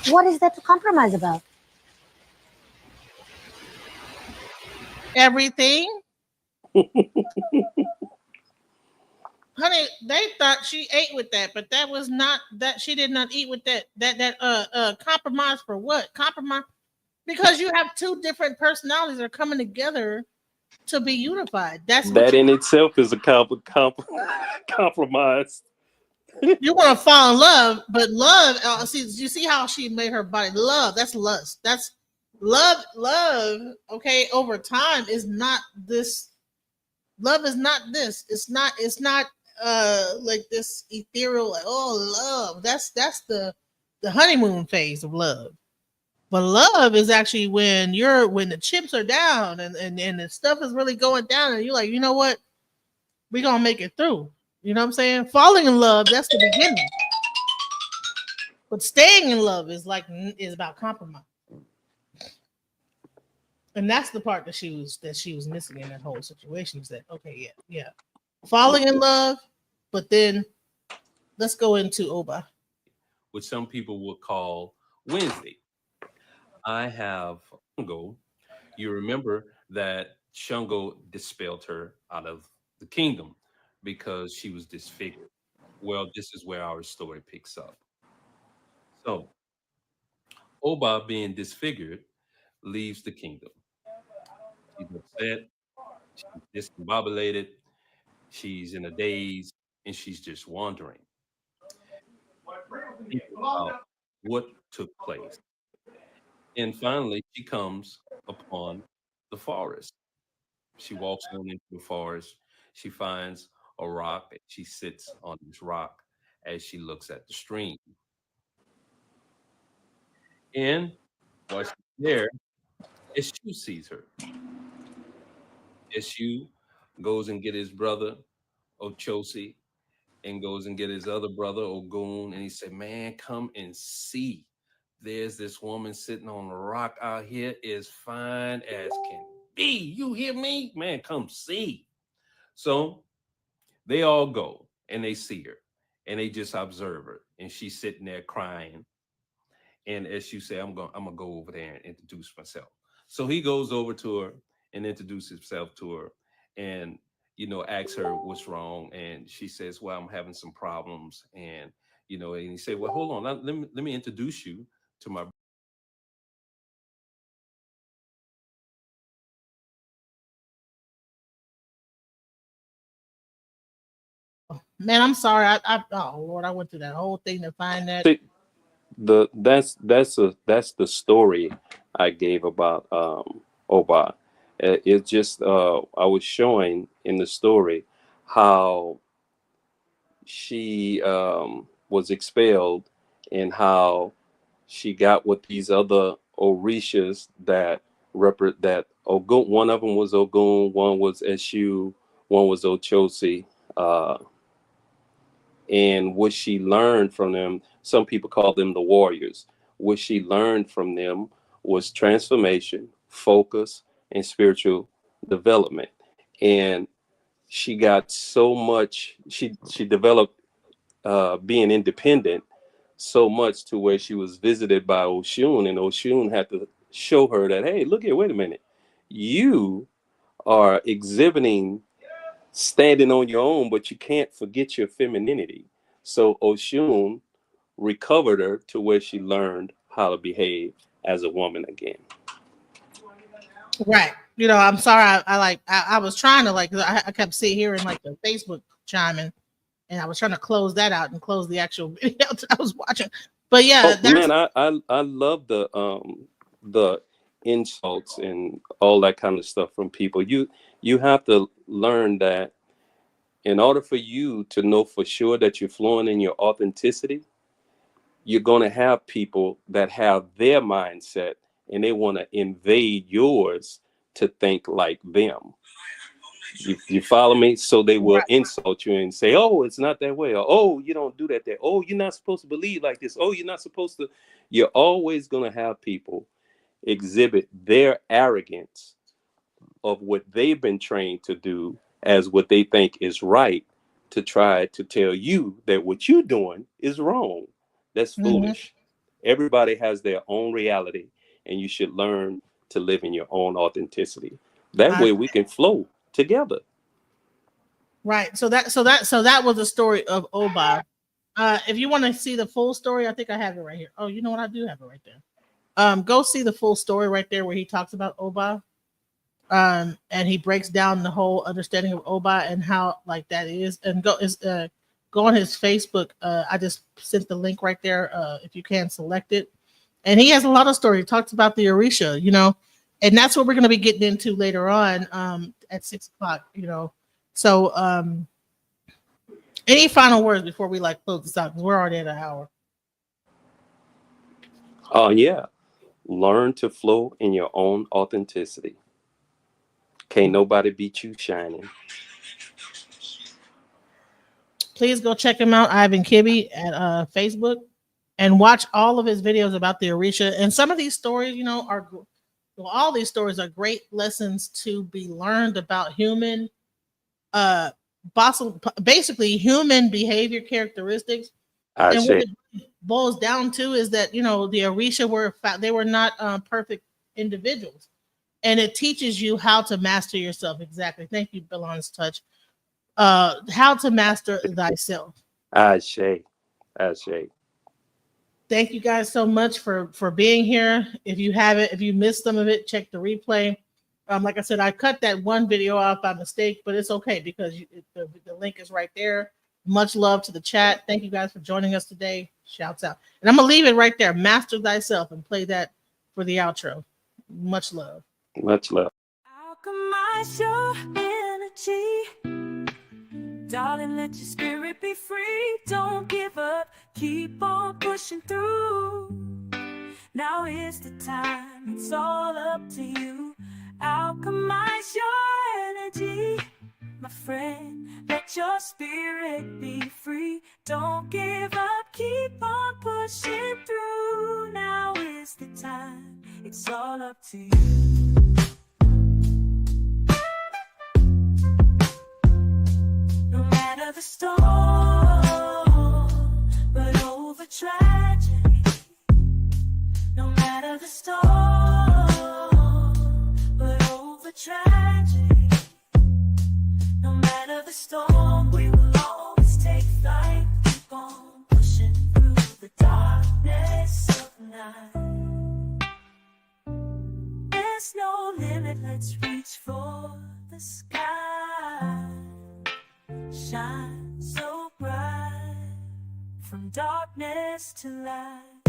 what is there to compromise about? Everything. Honey, they thought she ate with that, but that was not that. She did not eat with that. Compromise for what? Compromise because you have two different personalities that are coming together to be unified. That's what That in itself is a compromise. you want to fall in love, but love. See, you see how she made her body love. That's lust. That's love. Love. Okay, over time is not this. Love is not this. It's not. It's not. Like this ethereal. Like, oh, love. That's the honeymoon phase of love. But love is actually when the chips are down and the stuff is really going down, and you're like, you know what, we gonna make it through. You know what I'm saying? Falling in love, that's the beginning. But staying in love is about compromise. And that's the part that she was missing in that whole situation. Is that okay, yeah. Falling in love, but then let's go into Oba. Which some people would call Wednesday. I have Shango. You remember that Shango dispelled her out of the kingdom because she was disfigured. Well, this is where our story picks up. So, Oba, being disfigured, leaves the kingdom. She's upset, she's discombobulated, she's in a daze, and she's just wandering, thinking about what took place. And finally, she comes upon the forest. She walks on into the forest. She finds a rock and she sits on this rock as she looks at the stream. And while she's there, Eshu sees her. Eshu goes and get his brother Ochosi and goes and get his other brother Ogun, and he said, "Man, come and see. There's this woman sitting on the rock out here, is fine as can be. You hear me? Man, come see." So they all go and they see her and they just observe her, and she's sitting there crying. And as you say, I'm gonna go over there and introduce myself. So he goes over to her and introduces himself to her, and asks her what's wrong, and she says, "Well, I'm having some problems," and he said, "Well, hold on, let me introduce you to my." Man, I'm sorry. Oh Lord, I went through that whole thing to find that. That's the story I gave about Oba. It's just I was showing in the story how she was expelled and how she got with these other Orishas that that Ogun. One of them was Ogun, one was Eshu, one was Ochosi. And what she learned from them, some people call them the warriors. What she learned from them was transformation, focus, and spiritual development. And she got so much, she developed being independent so much to where she was visited by Oshun, and Oshun had to show her that, hey, look here, wait a minute. You are exhibiting standing on your own, but you can't forget your femininity. So Oshun recovered her to where she learned how to behave as a woman again. Right. I'm sorry. I was trying to I kept hearing the Facebook chiming, and I was trying to close that out and close the actual video that I was watching. But yeah, man, I love the insults and all that kind of stuff from people. You have to learn that in order for you to know for sure that you're flowing in your authenticity, you're going to have people that have their mindset and they want to invade yours to think like them. You follow me? So they will insult you and say, "Oh, it's not that way," or "Oh, you don't do that there. Oh, you're not supposed to believe like this. Oh, you're not supposed to." You're always going to have people exhibit their arrogance of what they've been trained to do as what they think is right, to try to tell you that what you're doing is wrong. That's foolish. Everybody has their own reality, and you should learn to live in your own authenticity. That way we can flow together. Right. So that was the story of Oba. If you want to see the full story, I think I have it right here. Oh, you know what? I do have it right there. Go see the full story right there where he talks about Oba. And he breaks down the whole understanding of Oba and how like that is. And go on his Facebook. I just sent the link right there. If you can select it. And he has a lot of stories. He talks about the Orisha, you know, and that's what we're going to be getting into later on at 6:00, you know. So any final words before we like close this out? Because we're already at an hour. Yeah. Learn to flow in your own authenticity. Can't nobody beat you shining. Please go check him out, Ivan Kibbe, at Facebook, and watch all of his videos about the Orisha. And some of these stories, you know, all these stories are great lessons to be learned about human, basically human behavior characteristics. And what it boils down to is that, you know, the Orisha were not perfect individuals. And it teaches you how to master yourself. Exactly. Thank you, Belon's Touch. How to master thyself. Ashe. Thank you guys so much for being here. If you missed some of it, check the replay. Like I said, I cut that one video off by mistake, but it's okay because the link is right there. Much love to the chat. Thank you guys for joining us today. Shouts out. And I'm going to leave it right there. Master thyself, and play that for the outro. Much love. Much love. Alchemize your energy. Darling, let your spirit be free. Don't give up. Keep on pushing through. Now is the time. It's all up to you. Alchemize your energy. My friend, let your spirit be free. Don't give up. Keep on pushing through. Now is the time. It's all up to you. No matter the storm, but over tragedy. No matter the storm, but over tragedy. No matter the storm, we will always take flight. Keep on pushing through the darkness of night. There's no limit, let's reach for the sky. Shine so bright, from darkness to light.